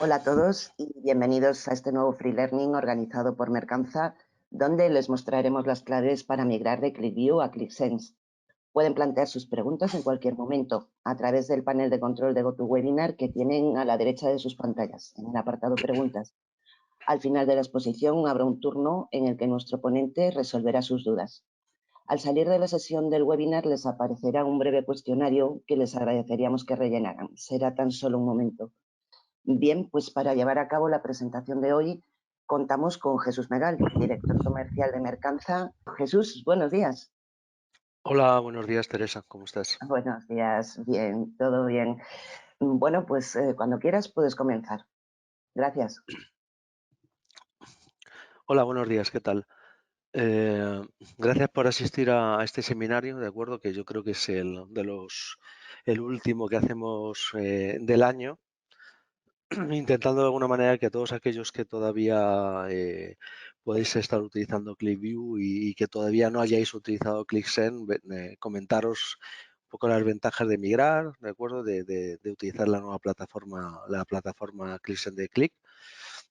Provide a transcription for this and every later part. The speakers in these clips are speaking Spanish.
Hola a todos y bienvenidos a este nuevo Free Learning organizado por Mercanza, donde les mostraremos las claves para migrar de ClickView a ClickSense. Pueden plantear sus preguntas en cualquier momento a través del panel de control de GoToWebinar que tienen a la derecha de sus pantallas, en el apartado Preguntas. Al final de la exposición habrá un turno en el que nuestro ponente resolverá sus dudas. Al salir de la sesión del webinar les aparecerá un breve cuestionario que les agradeceríamos que rellenaran. Será tan solo un momento. Bien, pues para llevar a cabo la presentación de hoy contamos con Jesús Megal, director comercial de Mercanza. Jesús, buenos días. Hola, buenos días, Teresa, ¿cómo estás? Buenos días, bien, todo bien. Bueno, pues cuando quieras puedes comenzar. Gracias. Hola, buenos días, ¿qué tal? Eh, Gracias por asistir a este seminario, de acuerdo, que yo creo que es el último que hacemos del año, intentando de alguna manera que todos aquellos que todavía podéis estar utilizando ClickView y que todavía no hayáis utilizado ClickSense, comentaros un poco las ventajas de migrar, de acuerdo, de utilizar la nueva plataforma, la plataforma ClickSense de Click,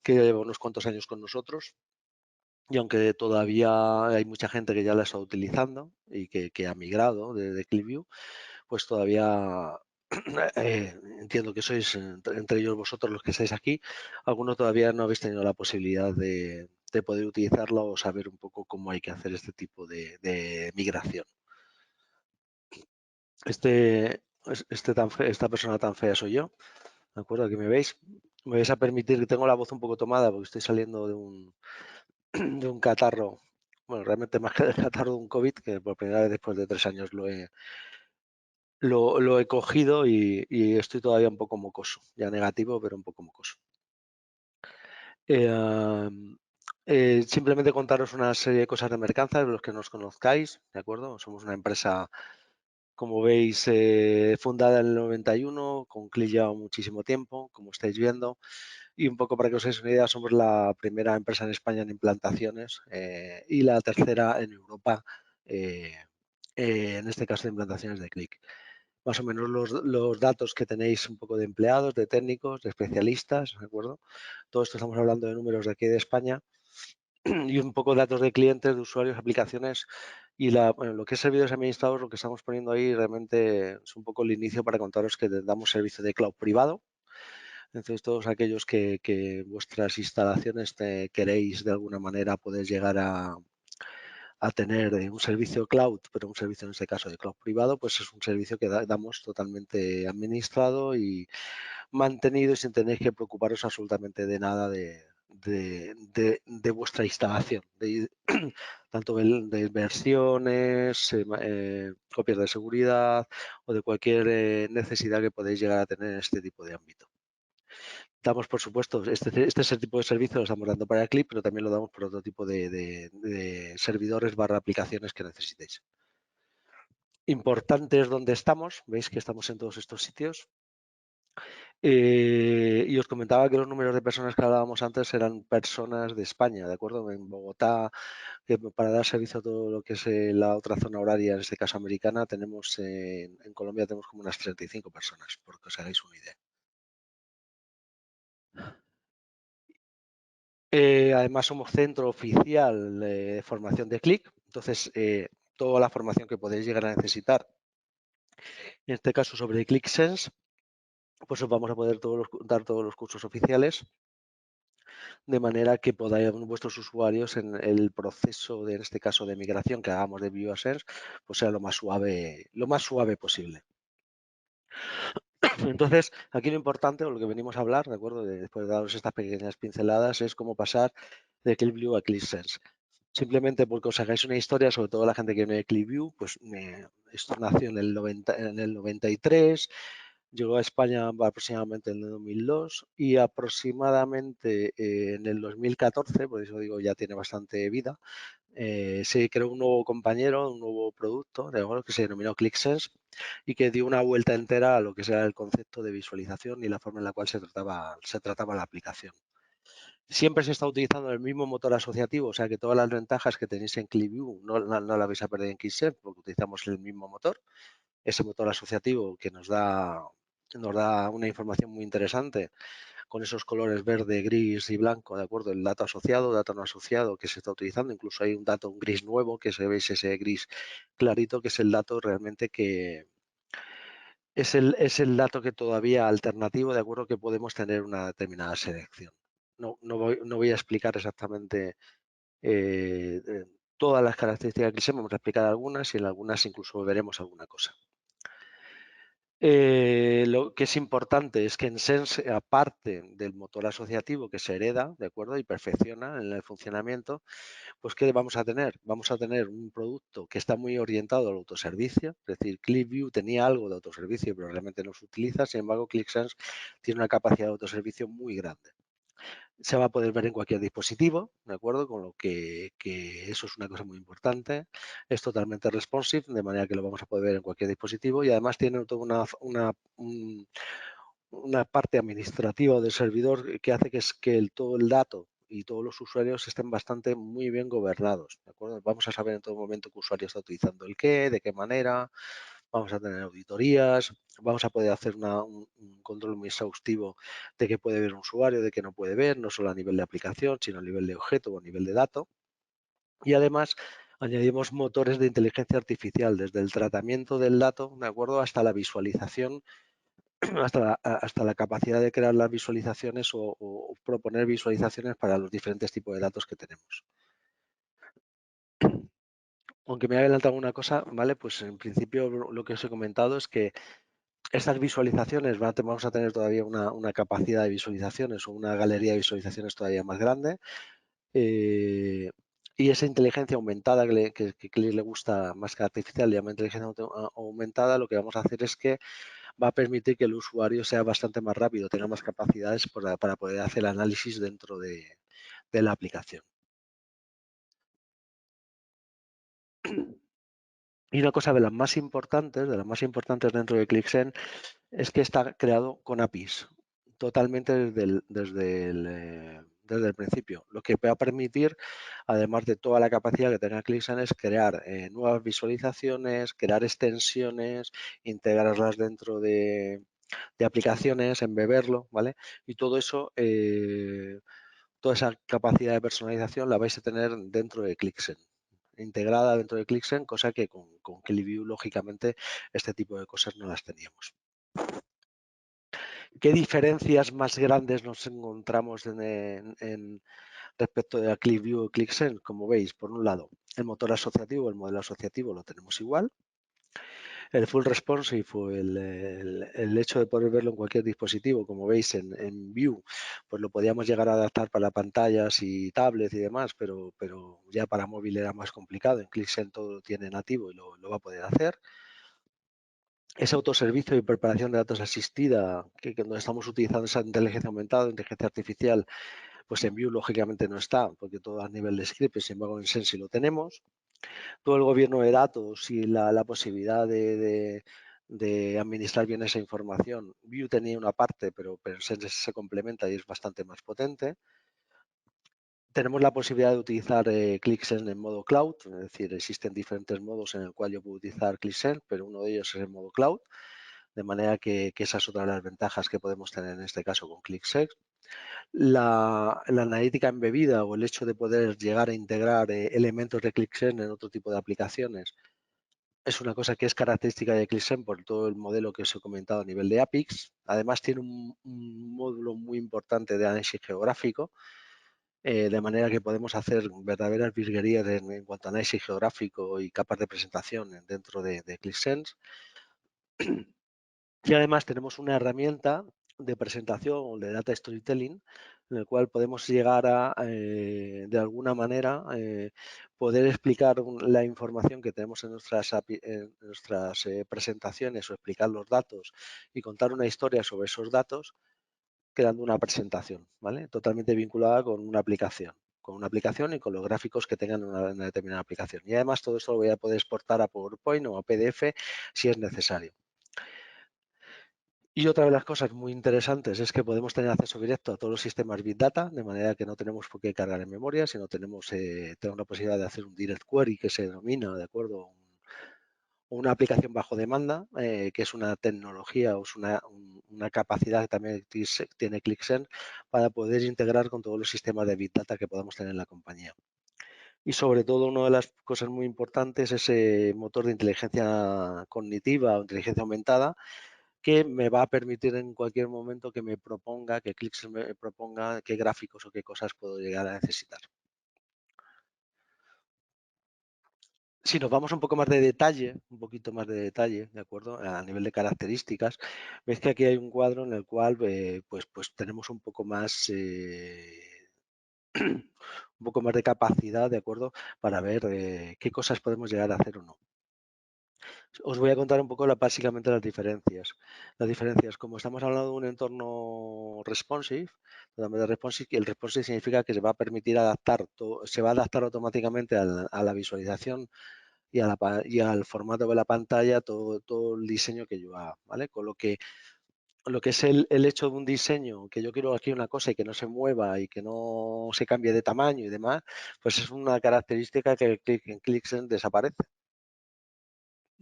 que lleva unos cuantos años con nosotros. Y aunque todavía hay mucha gente que ya la está utilizando y que ha migrado de ClickView, pues todavía entiendo que sois entre ellos vosotros los que estáis aquí. Algunos todavía no habéis tenido la posibilidad de poder utilizarlo o saber un poco cómo hay que hacer este tipo de migración. Esta persona tan fea soy yo, ¿de acuerdo? Aquí me veis. Me vais a permitir que tengo la voz un poco tomada porque estoy saliendo de un catarro, bueno, realmente más que del catarro de un COVID, que por primera vez después de 3 años lo he cogido y estoy todavía un poco mocoso, ya negativo, pero un poco mocoso. Simplemente contaros una serie de cosas de Mercanza, de los que nos conozcáis, ¿de acuerdo? Somos una empresa, como veis, fundada en el 91, con Click lleva muchísimo tiempo, como estáis viendo. Y un poco para que os hagáis una idea, somos la primera empresa en España en implantaciones y la tercera en Europa, en este caso de implantaciones de Click. Más o menos los datos que tenéis un poco de empleados, de técnicos, de especialistas, ¿de acuerdo? Todo esto estamos hablando de números de aquí de España y un poco de datos de clientes, de usuarios, aplicaciones y bueno, lo que es servidores administrados, lo que estamos poniendo ahí realmente es un poco el inicio para contaros que damos servicio de cloud privado. Entonces, todos aquellos que vuestras instalaciones queréis de alguna manera poder llegar a tener un servicio cloud, pero un servicio en este caso de cloud privado, pues es un servicio que damos totalmente administrado y mantenido sin tener que preocuparos absolutamente de nada de vuestra instalación, tanto de versiones, copias de seguridad o de cualquier necesidad que podéis llegar a tener en este tipo de ámbito. Damos, por supuesto, este tipo de servicios lo estamos dando para Clip, pero también lo damos por otro tipo de servidores / aplicaciones que necesitéis. Importante es donde estamos, veis que estamos en todos estos sitios. Y os comentaba que los números de personas que hablábamos antes eran personas de España, ¿de acuerdo? En Bogotá, para dar servicio a todo lo que es la otra zona horaria, en este caso americana, tenemos en Colombia tenemos como unas 35 personas, por que os hagáis una idea. Además, somos centro oficial de formación de Click, entonces toda la formación que podéis llegar a necesitar, en este caso sobre ClickSense, pues os vamos a poder dar todos los cursos oficiales, de manera que podáis vuestros usuarios en el proceso, en este caso de migración que hagamos de View a Sense, pues sea lo más suave posible. Entonces, aquí lo importante, o lo que venimos a hablar, ¿de acuerdo? Después de daros estas pequeñas pinceladas, es cómo pasar de ClickView a ClickSense. Simplemente porque os hagáis una historia, sobre todo la gente que viene de ClickView, pues esto nació en el 93, llegó a España aproximadamente en el 2002 y aproximadamente en el 2014, por eso digo ya tiene bastante vida, se creó un nuevo compañero, un nuevo producto, de acuerdo, que se denominó ClickSense y que dio una vuelta entera a lo que era el concepto de visualización y la forma en la cual se trataba la aplicación. Siempre se está utilizando el mismo motor asociativo, o sea que todas las ventajas que tenéis en ClickView no las vais a perder en ClickSense porque utilizamos el mismo motor. Ese motor asociativo que nos da una información muy interesante con esos colores verde, gris y blanco, ¿de acuerdo? El dato asociado, dato no asociado que se está utilizando, incluso hay un dato, un gris nuevo, que se ve ese gris clarito, que es el dato realmente que es el dato que todavía alternativo, de acuerdo, que podemos tener una determinada selección. No voy a explicar exactamente todas las características que se vamos a explicar algunas y en algunas incluso veremos alguna cosa. Lo que es importante es que en Sense, aparte del motor asociativo que se hereda, ¿de acuerdo? Y perfecciona en el funcionamiento, pues ¿qué vamos a tener? Vamos a tener un producto que está muy orientado al autoservicio, es decir, ClickView tenía algo de autoservicio, pero realmente no se utiliza, sin embargo, ClickSense tiene una capacidad de autoservicio muy grande. Se va a poder ver en cualquier dispositivo, ¿de acuerdo? Con lo que eso es una cosa muy importante. Es totalmente responsive, de manera que lo vamos a poder ver en cualquier dispositivo y además tiene toda una parte administrativa del servidor que hace que todo el dato y todos los usuarios estén bastante muy bien gobernados, ¿de acuerdo? Vamos a saber en todo momento qué usuario está utilizando el qué, de qué manera, vamos a tener auditorías, vamos a poder hacer un control muy exhaustivo de qué puede ver un usuario, de qué no puede ver, no solo a nivel de aplicación, sino a nivel de objeto o a nivel de dato. Y además añadimos motores de inteligencia artificial, desde el tratamiento del dato, ¿de acuerdo?, hasta la visualización, hasta la capacidad de crear las visualizaciones o proponer visualizaciones para los diferentes tipos de datos que tenemos. Aunque me he adelantado una cosa, ¿vale? Pues en principio lo que os he comentado es que estas visualizaciones vamos a tener todavía una capacidad de visualizaciones o una galería de visualizaciones todavía más grande. Y esa inteligencia aumentada que le gusta más que artificial, llama inteligencia aumentada, lo que vamos a hacer es que va a permitir que el usuario sea bastante más rápido, tenga más capacidades para poder hacer análisis dentro de la aplicación. Y una cosa de las más importantes dentro de ClickSense, es que está creado con APIs, totalmente desde el principio, lo que va a permitir, además de toda la capacidad que tenga ClickSense, es crear nuevas visualizaciones, crear extensiones, integrarlas dentro de aplicaciones, embeberlo, ¿vale? Y todo eso, toda esa capacidad de personalización la vais a tener dentro de ClickSense, integrada dentro de ClickSense, cosa que con ClickView, lógicamente, este tipo de cosas no las teníamos. ¿Qué diferencias más grandes nos encontramos respecto de ClickView y ClickSense? Como veis, por un lado, el motor asociativo, el modelo asociativo lo tenemos igual. El full responsive o el hecho de poder verlo en cualquier dispositivo, como veis en View, pues lo podíamos llegar a adaptar para pantallas y tablets y demás, pero ya para móvil era más complicado. En ClickSense todo lo tiene nativo y lo va a poder hacer. Ese autoservicio y preparación de datos asistida, que cuando estamos utilizando esa inteligencia aumentada, inteligencia artificial, pues en View lógicamente no está, porque todo a nivel de script, sin embargo en Sensi lo tenemos. Todo el gobierno de datos y la posibilidad de administrar bien esa información. View tenía una parte, pero Sense se complementa y es bastante más potente. Tenemos la posibilidad de utilizar ClickSense en modo cloud, es decir, existen diferentes modos en el cual yo puedo utilizar ClickSense, pero uno de ellos es el modo cloud, de manera que esa es otra de las ventajas que podemos tener en este caso con ClickSense. La analítica embebida o el hecho de poder llegar a integrar elementos de ClickSense en otro tipo de aplicaciones es una cosa que es característica de ClickSense por todo el modelo que os he comentado a nivel de APIs. Además tiene un módulo muy importante de análisis geográfico, de manera que podemos hacer verdaderas virguerías en cuanto a análisis geográfico y capas de presentación dentro de ClickSense. Y además tenemos una herramienta de presentación o de data storytelling en el cual podemos llegar a, de alguna manera, poder explicar la información que tenemos en nuestras presentaciones o explicar los datos y contar una historia sobre esos datos creando una presentación, ¿vale? Totalmente vinculada con una aplicación y con los gráficos que tengan una determinada aplicación. Y además todo esto lo voy a poder exportar a PowerPoint o a PDF si es necesario. Y otra de las cosas muy interesantes es que podemos tener acceso directo a todos los sistemas Big Data, de manera que no tenemos por qué cargar en memoria, sino tenemos la posibilidad de hacer un Direct Query que se denomina, ¿de acuerdo? o una aplicación bajo demanda, que es una tecnología o es una capacidad que también tiene ClickSense para poder integrar con todos los sistemas de Big Data que podamos tener en la compañía. Y sobre todo, una de las cosas muy importantes es ese motor de inteligencia cognitiva o inteligencia aumentada que me va a permitir en cualquier momento que me proponga, que ClickSense me proponga qué gráficos o qué cosas puedo llegar a necesitar. Si nos vamos un poco más de detalle, un poquito más de detalle, ¿de acuerdo? A nivel de características, veis que aquí hay un cuadro en el cual pues tenemos un poco más un poco más de capacidad, ¿de acuerdo? Para ver qué cosas podemos llegar a hacer o no. Os voy a contar un poco básicamente las diferencias. Las diferencias, como estamos hablando de un entorno responsive, totalmente responsive, el responsive significa que se va a permitir adaptar, se va a adaptar automáticamente a la visualización y al formato de la pantalla todo el diseño que yo haga, ¿vale? Con lo que es el hecho de un diseño, que yo quiero aquí una cosa y que no se mueva y que no se cambie de tamaño y demás, pues es una característica que en ClickSense desaparece.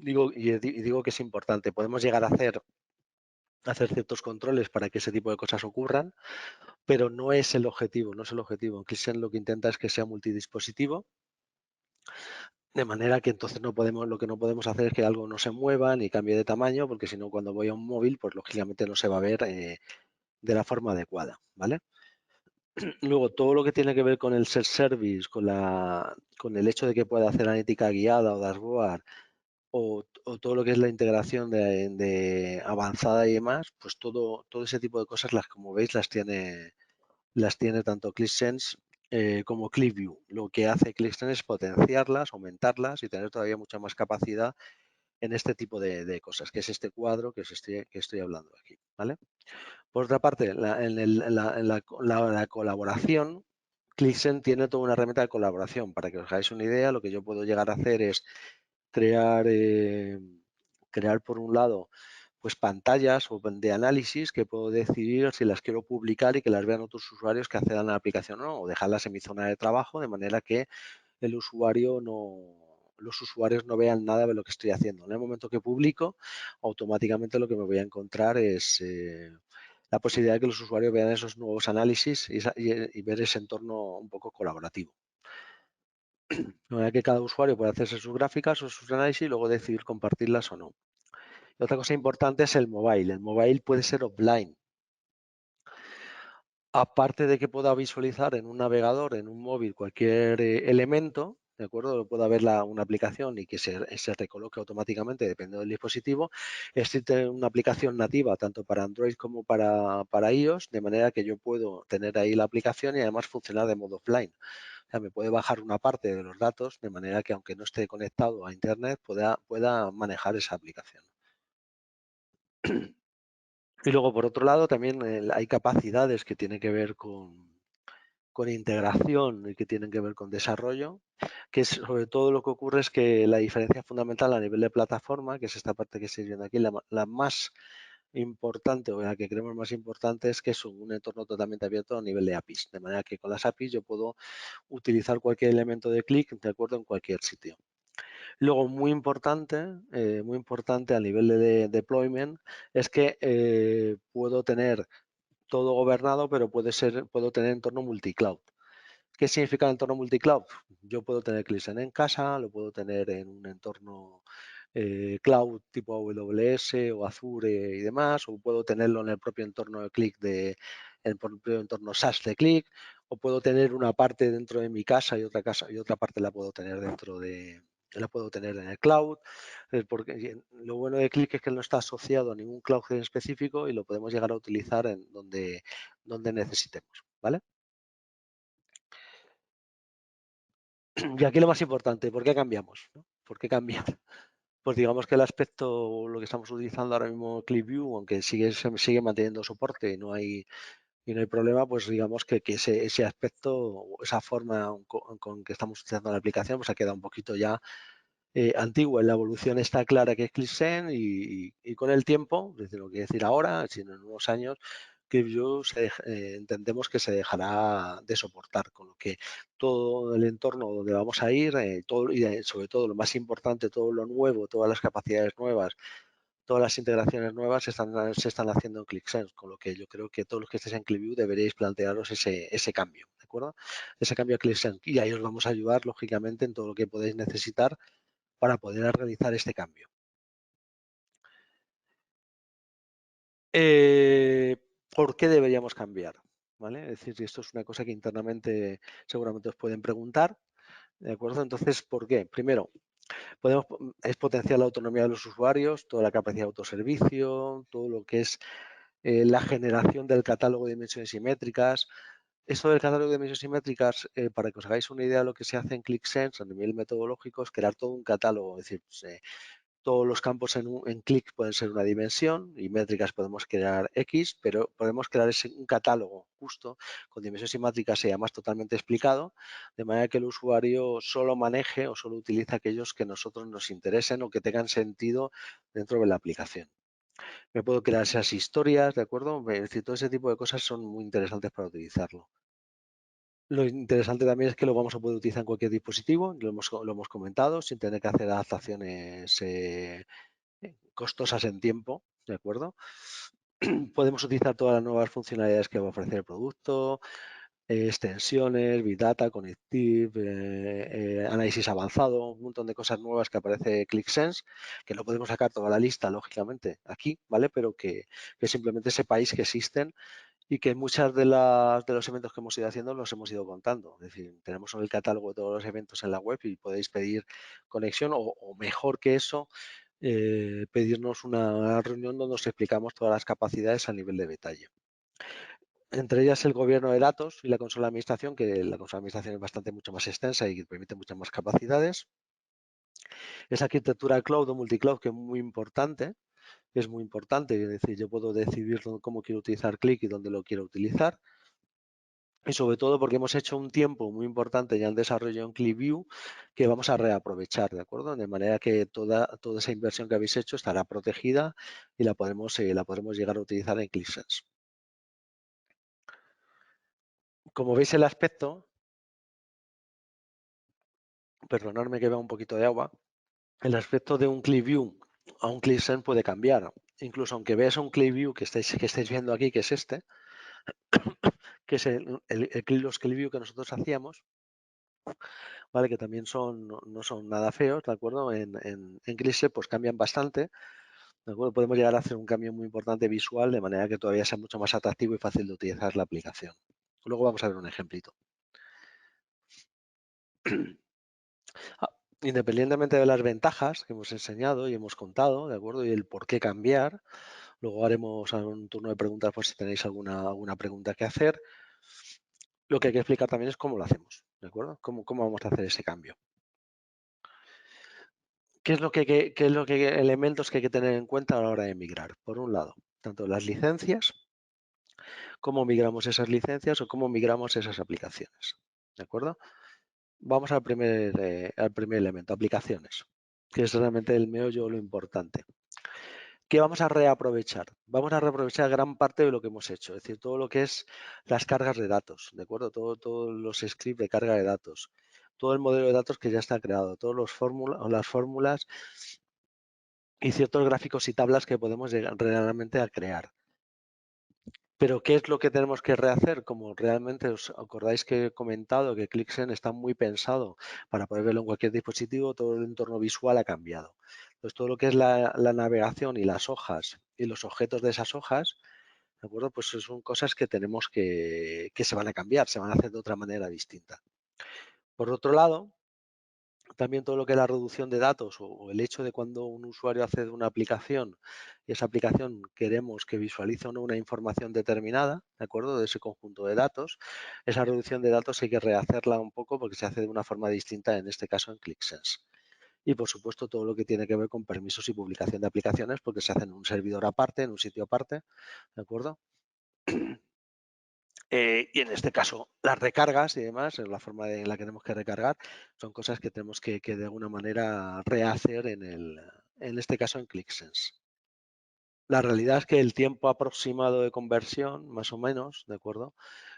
Digo que es importante. Podemos llegar a hacer ciertos controles para que ese tipo de cosas ocurran, pero no es el objetivo, no es el objetivo. ClickSense lo que intenta es que sea multidispositivo, de manera que entonces lo que no podemos hacer es que algo no se mueva ni cambie de tamaño, porque si no, cuando voy a un móvil, pues lógicamente no se va a ver de la forma adecuada, ¿vale? Luego, todo lo que tiene que ver con el self-service, con el hecho de que pueda hacer analítica guiada o dashboard, o todo lo que es la integración de avanzada y demás, pues todo ese tipo de cosas, como veis, las tiene tanto ClickSense como ClickView. Lo que hace ClickSense es potenciarlas, aumentarlas y tener todavía mucha más capacidad en este tipo de cosas, que es este cuadro que estoy hablando aquí, ¿vale? Por otra parte, la colaboración, ClickSense tiene toda una herramienta de colaboración. Para que os hagáis una idea, lo que yo puedo llegar a hacer es crear, crear por un lado, pues pantallas o de análisis que puedo decidir si las quiero publicar y que las vean otros usuarios que accedan a la aplicación o no, o dejarlas en mi zona de trabajo de manera que los usuarios no vean nada de lo que estoy haciendo. En el momento que publico, automáticamente lo que me voy a encontrar es la posibilidad de que los usuarios vean esos nuevos análisis y ver ese entorno un poco colaborativo. De manera que cada usuario puede hacerse sus gráficas o sus análisis y luego decidir compartirlas o no. Y otra cosa importante es el mobile. El mobile puede ser offline. Aparte de que pueda visualizar en un navegador, en un móvil, cualquier elemento, ¿de acuerdo? Pueda ver una aplicación y que se recoloque automáticamente dependiendo del dispositivo. Existe una aplicación nativa tanto para Android como para iOS, de manera que yo puedo tener ahí la aplicación y además funcionar de modo offline. O sea, me puede bajar una parte de los datos de manera que aunque no esté conectado a Internet pueda manejar esa aplicación. Y luego, por otro lado, también hay capacidades que tienen que ver con integración y que tienen que ver con desarrollo, que es sobre todo lo que ocurre es que la diferencia fundamental a nivel de plataforma, que es esta parte que estáis viendo aquí, la más importante o la que creemos más importante es que es un entorno totalmente abierto a nivel de APIs, de manera que con las APIs yo puedo utilizar cualquier elemento de clic de acuerdo en cualquier sitio. Luego, muy importante a nivel de deployment, es que puedo tener todo gobernado, pero puedo tener entorno multicloud. ¿Qué significa el entorno multicloud? Yo puedo tener ClickSense en casa, lo puedo tener en un entorno cloud tipo AWS o Azure y demás, o puedo tenerlo en el propio entorno de Click el propio entorno SaaS de Click, o puedo tener una parte dentro de mi casa y otra parte la puedo tener la puedo tener en el cloud, porque lo bueno de Click es que no está asociado a ningún cloud en específico y lo podemos llegar a utilizar en donde necesitemos, ¿vale? Y aquí lo más importante, ¿por qué cambiamos? ¿No? ¿Por qué cambiar? Pues digamos que el aspecto, lo que estamos utilizando ahora mismo ClickView, aunque se sigue manteniendo soporte y no hay problema, pues digamos que ese aspecto, esa forma con que estamos utilizando la aplicación, pues ha quedado un poquito ya antigua. La evolución está clara que es ClickSense y con el tiempo, es decir, no quiere decir ahora, sino en unos años, ClickView entendemos que se dejará de soportar, con lo que todo el entorno donde vamos a ir, todo, y sobre todo lo más importante, todo lo nuevo, todas las capacidades nuevas, todas las integraciones nuevas se están haciendo en ClickSense, con lo que yo creo que todos los que estéis en ClickView deberéis plantearos ese cambio, ¿de acuerdo? Ese cambio a ClickSense. Y ahí os vamos a ayudar, lógicamente, en todo lo que podéis necesitar para poder realizar este cambio. ¿Por qué deberíamos cambiar? ¿Vale? Es decir, esto es una cosa que internamente seguramente os pueden preguntar, ¿de acuerdo? Entonces, ¿por qué? Primero, es potenciar la autonomía de los usuarios, toda la capacidad de autoservicio, todo lo que es la generación del catálogo de dimensiones simétricas. Esto del catálogo de dimensiones simétricas, para que os hagáis una idea de lo que se hace en ClickSense a nivel metodológico, es crear todo un catálogo, es decir, todos los campos en clic pueden ser una dimensión y métricas podemos crear X, pero podemos crear un catálogo justo con dimensiones simétricas y además totalmente explicado, de manera que el usuario solo maneje o solo utilice aquellos que a nosotros nos interesen o que tengan sentido dentro de la aplicación. Me puedo crear esas historias, ¿de acuerdo? Es decir, todo ese tipo de cosas son muy interesantes para utilizarlo. Lo interesante también es que lo vamos a poder utilizar en cualquier dispositivo, lo hemos comentado, sin tener que hacer adaptaciones costosas en tiempo, ¿de acuerdo? Podemos utilizar todas las nuevas funcionalidades que va a ofrecer el producto, extensiones, Big Data, Connective, análisis avanzado, un montón de cosas nuevas que aparece ClickSense, que no podemos sacar toda la lista, lógicamente, aquí, ¿vale? Pero que simplemente sepáis que existen y que muchas de los eventos que hemos ido haciendo los hemos ido contando. Es decir, tenemos el catálogo de todos los eventos en la web y podéis pedir conexión o mejor que eso, pedirnos una reunión donde os explicamos todas las capacidades a nivel de detalle. Entre ellas el gobierno de datos y la consola de administración, que la consola de administración es bastante mucho más extensa y permite muchas más capacidades. Esa arquitectura cloud o multicloud que es muy importante, es decir, yo puedo decidir cómo quiero utilizar Click y dónde lo quiero utilizar. Y sobre todo porque hemos hecho un tiempo muy importante ya en desarrollo en ClickView que vamos a reaprovechar, ¿de acuerdo? De manera que toda esa inversión que habéis hecho estará protegida y la podremos llegar a utilizar en ClickSense. Como veis el aspecto, perdonadme que beba un poquito de agua, el aspecto de un ClickView a un ClickSense puede cambiar. Incluso aunque veáis un ClickView que estáis viendo aquí, que es este, que es los ClickView que nosotros hacíamos, ¿vale? Que también no son nada feos, ¿de acuerdo? En ClickSense pues cambian bastante, ¿de acuerdo? Podemos llegar a hacer un cambio muy importante visual de manera que todavía sea mucho más atractivo y fácil de utilizar la aplicación. Luego vamos a ver un ejemplito. Independientemente de las ventajas que hemos enseñado y hemos contado, ¿de acuerdo? Y el por qué cambiar, luego haremos un turno de preguntas por si tenéis alguna pregunta que hacer. Lo que hay que explicar también es cómo lo hacemos, ¿de acuerdo? ¿Cómo vamos a hacer ese cambio? ¿Qué es lo que elementos que hay que tener en cuenta a la hora de migrar? Por un lado, tanto las licencias, cómo migramos esas licencias o cómo migramos esas aplicaciones, ¿de acuerdo? Vamos al primer elemento, aplicaciones, que es realmente el meollo, lo importante. ¿Qué vamos a reaprovechar? Vamos a reaprovechar gran parte de lo que hemos hecho, es decir, todo lo que es las cargas de datos, ¿de acuerdo? Todos los scripts de carga de datos, todo el modelo de datos que ya está creado, todas las fórmulas y ciertos gráficos y tablas que podemos llegar realmente a crear. Pero ¿qué es lo que tenemos que rehacer? Como realmente os acordáis que he comentado que ClickSense está muy pensado para poder verlo en cualquier dispositivo, todo el entorno visual ha cambiado. Entonces, todo lo que es la navegación y las hojas y los objetos de esas hojas, ¿de acuerdo? Pues son cosas que tenemos que se van a cambiar, se van a hacer de otra manera distinta. Por otro lado, también todo lo que es la reducción de datos o el hecho de cuando un usuario accede a una aplicación y esa aplicación queremos que visualice o no una información determinada, ¿de acuerdo? De ese conjunto de datos, esa reducción de datos hay que rehacerla un poco porque se hace de una forma distinta, en este caso en ClickSense. Y por supuesto todo lo que tiene que ver con permisos y publicación de aplicaciones porque se hace en un servidor aparte, en un sitio aparte, ¿de acuerdo? Y en este caso, las recargas y demás, la forma en la que tenemos que recargar, son cosas que tenemos que de alguna manera rehacer en este caso en ClickSense. La realidad es que el tiempo aproximado de conversión, más o menos, ¿de acuerdo?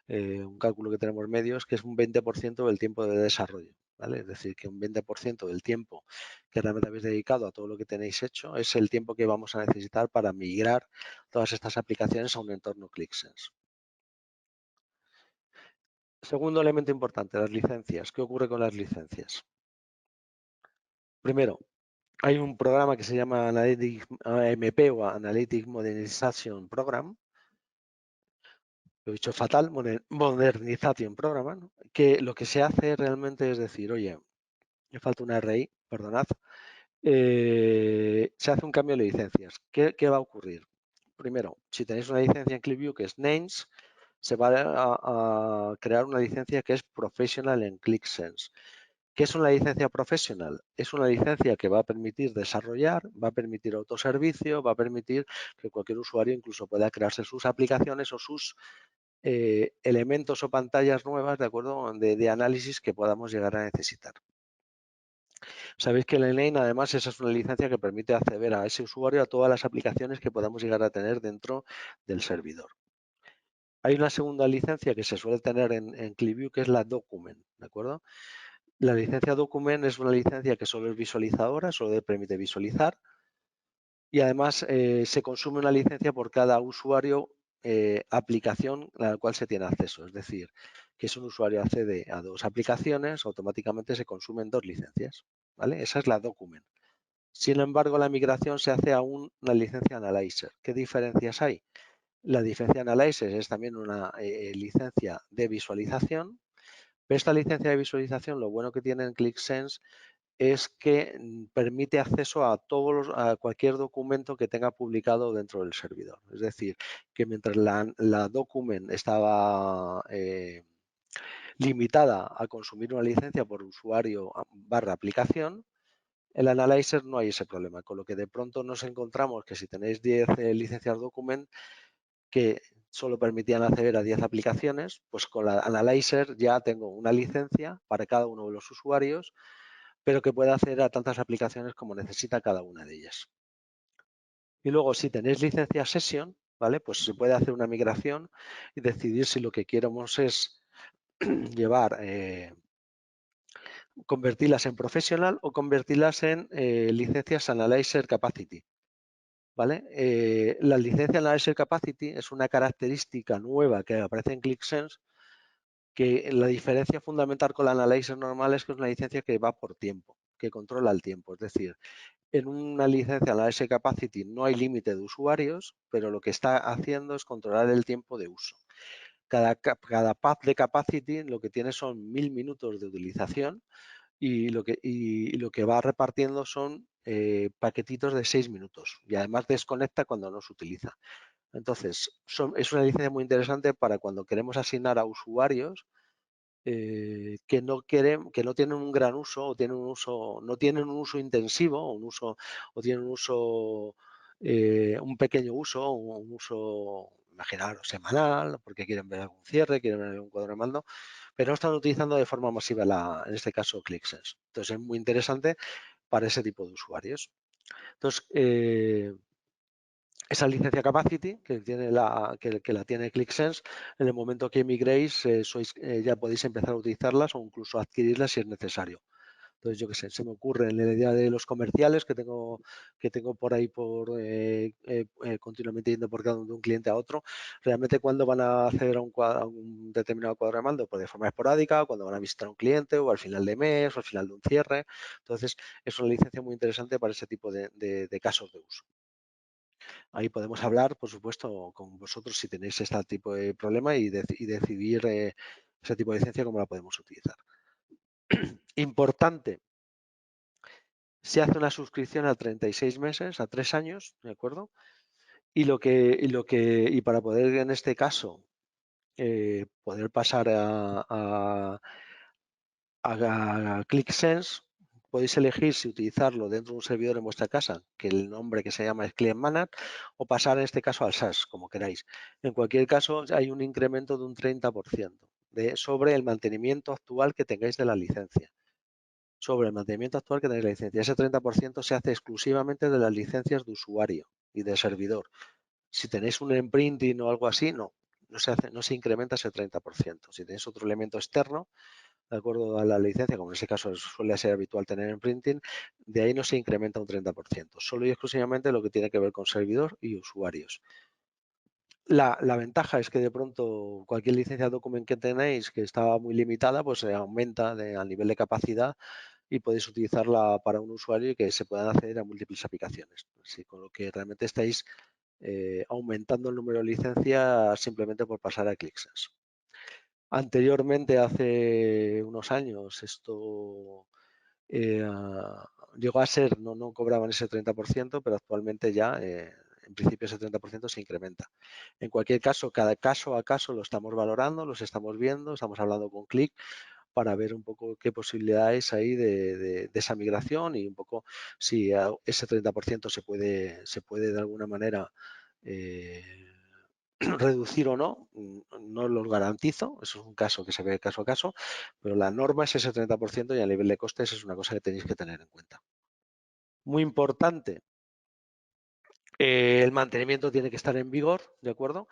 Un cálculo que tenemos medio es que es un 20% del tiempo de desarrollo, ¿vale? Es decir, que un 20% del tiempo que realmente habéis dedicado a todo lo que tenéis hecho es el tiempo que vamos a necesitar para migrar todas estas aplicaciones a un entorno ClickSense. Segundo elemento importante, las licencias. ¿Qué ocurre con las licencias? Primero, hay un programa que se llama Analytics AMP o Analytics Modernization Program, lo he dicho fatal, Modernization Program, ¿no? Que lo que se hace realmente es decir, oye, me falta una RI, perdonad, se hace un cambio de licencias. ¿Qué va a ocurrir? Primero, si tenéis una licencia en ClickView que es Names, se va a crear una licencia que es Professional en ClickSense. ¿Qué es una licencia profesional? Es una licencia que va a permitir desarrollar, va a permitir autoservicio, va a permitir que cualquier usuario incluso pueda crearse sus aplicaciones o sus elementos o pantallas nuevas, ¿de acuerdo? De análisis que podamos llegar a necesitar. Sabéis que el Lane, además, esa es una licencia que permite acceder a ese usuario a todas las aplicaciones que podamos llegar a tener dentro del servidor. Hay una segunda licencia que se suele tener en ClickView, que es la Document, ¿de acuerdo? La licencia Document es una licencia que solo es visualizadora, solo permite visualizar y además se consume una licencia por cada usuario aplicación a la cual se tiene acceso. Es decir, que si un usuario accede a dos aplicaciones, automáticamente se consumen dos licencias, ¿vale? Esa es la Document. Sin embargo, la migración se hace a una licencia Analyzer. ¿Qué diferencias hay? La licencia Analyzer es también una licencia de visualización, pero esta licencia de visualización, lo bueno que tiene en ClickSense es que permite acceso a cualquier documento que tenga publicado dentro del servidor. Es decir, que mientras la document estaba limitada a consumir una licencia por usuario barra aplicación, el Analyzer no hay ese problema, con lo que de pronto nos encontramos que si tenéis 10 licencias document que solo permitían acceder a 10 aplicaciones, pues con la Analyzer ya tengo una licencia para cada uno de los usuarios, pero que puede acceder a tantas aplicaciones como necesita cada una de ellas. Y luego, si tenéis licencia Session, ¿vale? Pues se puede hacer una migración y decidir si lo que queremos es llevar, convertirlas en Professional o convertirlas en licencias Analyzer Capacity. ¿Vale? La licencia Analyzer Capacity es una característica nueva que aparece en ClickSense, que la diferencia fundamental con la Analyzer normal es que es una licencia que va por tiempo, que controla el tiempo. Es decir, en una licencia Analyzer Capacity no hay límite de usuarios, pero lo que está haciendo es controlar el tiempo de uso. Cada path de capacity lo que tiene son 1000 minutos de utilización y lo que va repartiendo son paquetitos de 6 minutos y además desconecta cuando no se utiliza. Entonces, es una licencia muy interesante para cuando queremos asignar a usuarios que no tienen un gran uso o no tienen un uso intensivo o tienen un uso, un pequeño uso o un uso, imaginaros, semanal, porque quieren ver algún cierre, quieren ver algún cuadro de mando, pero no están utilizando de forma masiva en este caso ClickSense. Entonces es muy interesante para ese tipo de usuarios. Entonces, esa licencia Capacity que la tiene ClickSense, en el momento que emigréis ya podéis empezar a utilizarlas o incluso adquirirlas si es necesario. Entonces, yo qué sé, se me ocurre en la idea de los comerciales que tengo por ahí continuamente yendo por cada de un cliente a otro, realmente cuando van a acceder a un determinado cuadro de mando, pues de forma esporádica, cuando van a visitar a un cliente o al final de mes o al final de un cierre. Entonces, es una licencia muy interesante para ese tipo de casos de uso. Ahí podemos hablar, por supuesto, con vosotros si tenéis este tipo de problema y decidir ese tipo de licencia cómo la podemos utilizar. Importante, se hace una suscripción a 36 meses, a 3 años, ¿de acuerdo? Y para poder, en este caso, poder pasar a ClickSense, podéis elegir si utilizarlo dentro de un servidor en vuestra casa, que el nombre que se llama es Client Manager, o pasar en este caso al SaaS, como queráis. En cualquier caso, hay un incremento de un 30% sobre el mantenimiento actual que tengáis de la licencia. Sobre el mantenimiento actual que tenéis la licencia. Ese 30% se hace exclusivamente de las licencias de usuario. y de servidor. Si tenéis un imprinting o algo así, no se incrementa ese 30%. Si tenéis otro elemento externo, de acuerdo a la licencia, como en ese caso suele ser habitual tener imprinting, de ahí no se incrementa un 30%. Solo y exclusivamente lo que tiene que ver con servidor y usuarios. La ventaja es que de pronto cualquier licencia document que tenéis que estaba muy limitada, pues se aumenta al nivel de capacidad y podéis utilizarla para un usuario y que se puedan acceder a múltiples aplicaciones. Así, con lo que realmente estáis aumentando el número de licencias simplemente por pasar a ClickSense. Anteriormente, hace unos años, esto llegó a ser, no cobraban ese 30%, pero actualmente ya en principio ese 30% se incrementa. En cualquier caso, cada caso a caso lo estamos valorando, los estamos viendo, estamos hablando con Click para ver un poco qué posibilidades hay de esa migración y un poco si ese 30% se puede de alguna manera reducir o no, no lo garantizo, eso es un caso que se ve caso a caso, pero la norma es ese 30% y a nivel de costes es una cosa que tenéis que tener en cuenta. Muy importante, el mantenimiento tiene que estar en vigor, ¿de acuerdo?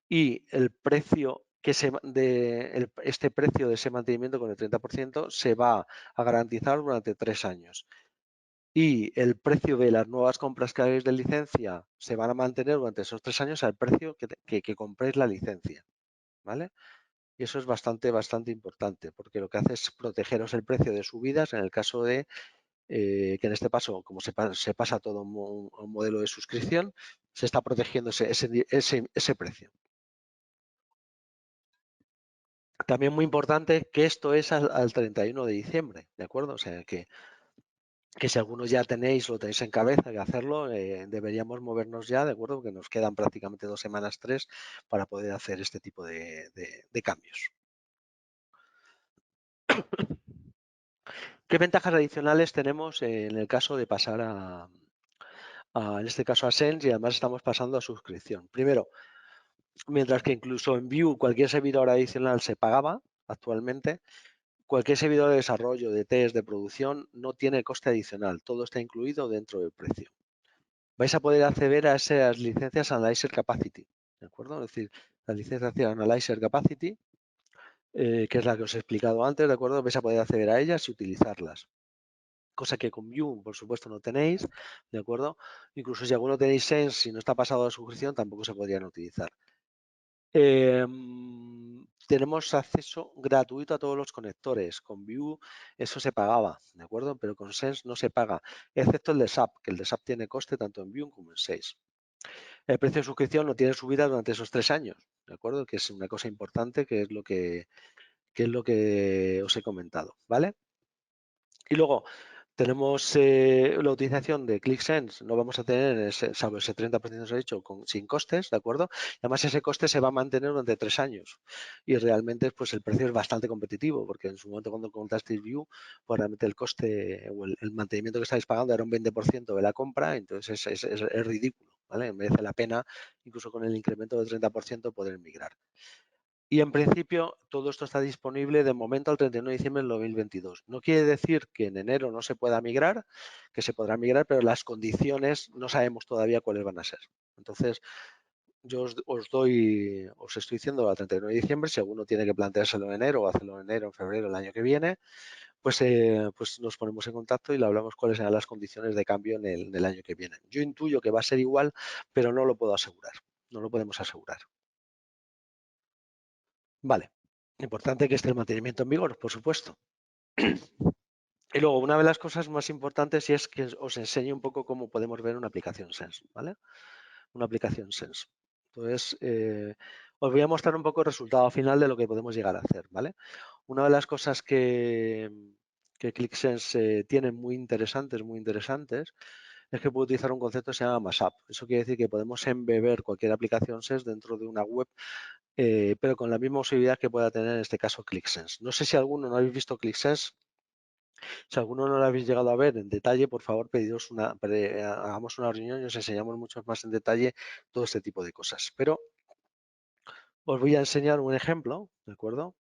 Y el precio este precio de ese mantenimiento con el 30% se va a garantizar durante 3 años. Y el precio de las nuevas compras que hagáis de licencia se van a mantener durante esos 3 años al precio que compréis la licencia, ¿vale? Y eso es bastante importante, porque lo que hace es protegeros el precio de subidas en el caso de que en este paso, como se pasa todo a un modelo de suscripción, se está protegiendo ese precio. También muy importante que esto es al 31 de diciembre, ¿de acuerdo? O sea, que si algunos ya lo tenéis en cabeza de hacerlo, deberíamos movernos ya, ¿de acuerdo? Porque nos quedan prácticamente 2 semanas, 3, para poder hacer este tipo de cambios. ¿Qué ventajas adicionales tenemos en el caso de pasar en este caso a Sense, y además estamos pasando a suscripción? Primero, mientras que incluso en Vue cualquier servidor adicional se pagaba actualmente, cualquier servidor de desarrollo, de test, de producción no tiene coste adicional, todo está incluido dentro del precio. Vais a poder acceder a esas licencias Analyzer Capacity, ¿de acuerdo? Es decir, la licencia Analyzer Capacity, que es la que os he explicado antes, ¿de acuerdo? Vais a poder acceder a ellas y utilizarlas. Cosa que con Vue, por supuesto, no tenéis, ¿de acuerdo? Incluso si alguno tenéis Sense, si no está pasado a suscripción, tampoco se podrían utilizar. Tenemos acceso gratuito a todos los conectores. Con Vue eso se pagaba, ¿de acuerdo? Pero con Sense no se paga, excepto el de SAP, que el de SAP tiene coste tanto en Vue como en Sense. El precio de suscripción no tiene subida durante esos 3 años, ¿de acuerdo? Que es una cosa importante, que es lo que os he comentado, ¿vale? Y luego tenemos la utilización de ClickSense, no vamos a tener, salvo ese 30% os he dicho, sin costes, ¿de acuerdo? Y además ese coste se va a mantener durante 3 años y realmente pues el precio es bastante competitivo, porque en su momento cuando contasteis Vue, pues realmente el coste o el mantenimiento que estáis pagando era un 20% de la compra, entonces es ridículo, ¿vale? Merece la pena, incluso con el incremento del 30%, poder migrar. Y en principio todo esto está disponible de momento al 31 de diciembre del 2022. No quiere decir que en enero no se pueda migrar, que se podrá migrar, pero las condiciones no sabemos todavía cuáles van a ser. Entonces, yo os estoy diciendo al 31 de diciembre, si alguno tiene que planteárselo en enero o hacerlo en enero, en febrero, el año que viene, pues nos ponemos en contacto y le hablamos cuáles serán las condiciones de cambio en el año que viene. Yo intuyo que va a ser igual, pero no lo puedo asegurar, no lo podemos asegurar. Vale, importante que esté el mantenimiento en vigor, por supuesto. Y luego, una de las cosas más importantes es que os enseñe un poco cómo podemos ver una aplicación Sense, ¿vale? Una aplicación Sense. Entonces, os voy a mostrar un poco el resultado final de lo que podemos llegar a hacer, ¿vale? Una de las cosas que ClickSense tiene muy interesantes, es que puede utilizar un concepto que se llama Mashup. Eso quiere decir que podemos embeber cualquier aplicación Sense dentro de una web, pero con la misma posibilidad que pueda tener en este caso ClickSense. No sé si alguno no habéis visto ClickSense. Si alguno no lo habéis llegado a ver en detalle, por favor, hagamos una reunión y os enseñamos mucho más en detalle todo este tipo de cosas. Pero os voy a enseñar un ejemplo, ¿de acuerdo?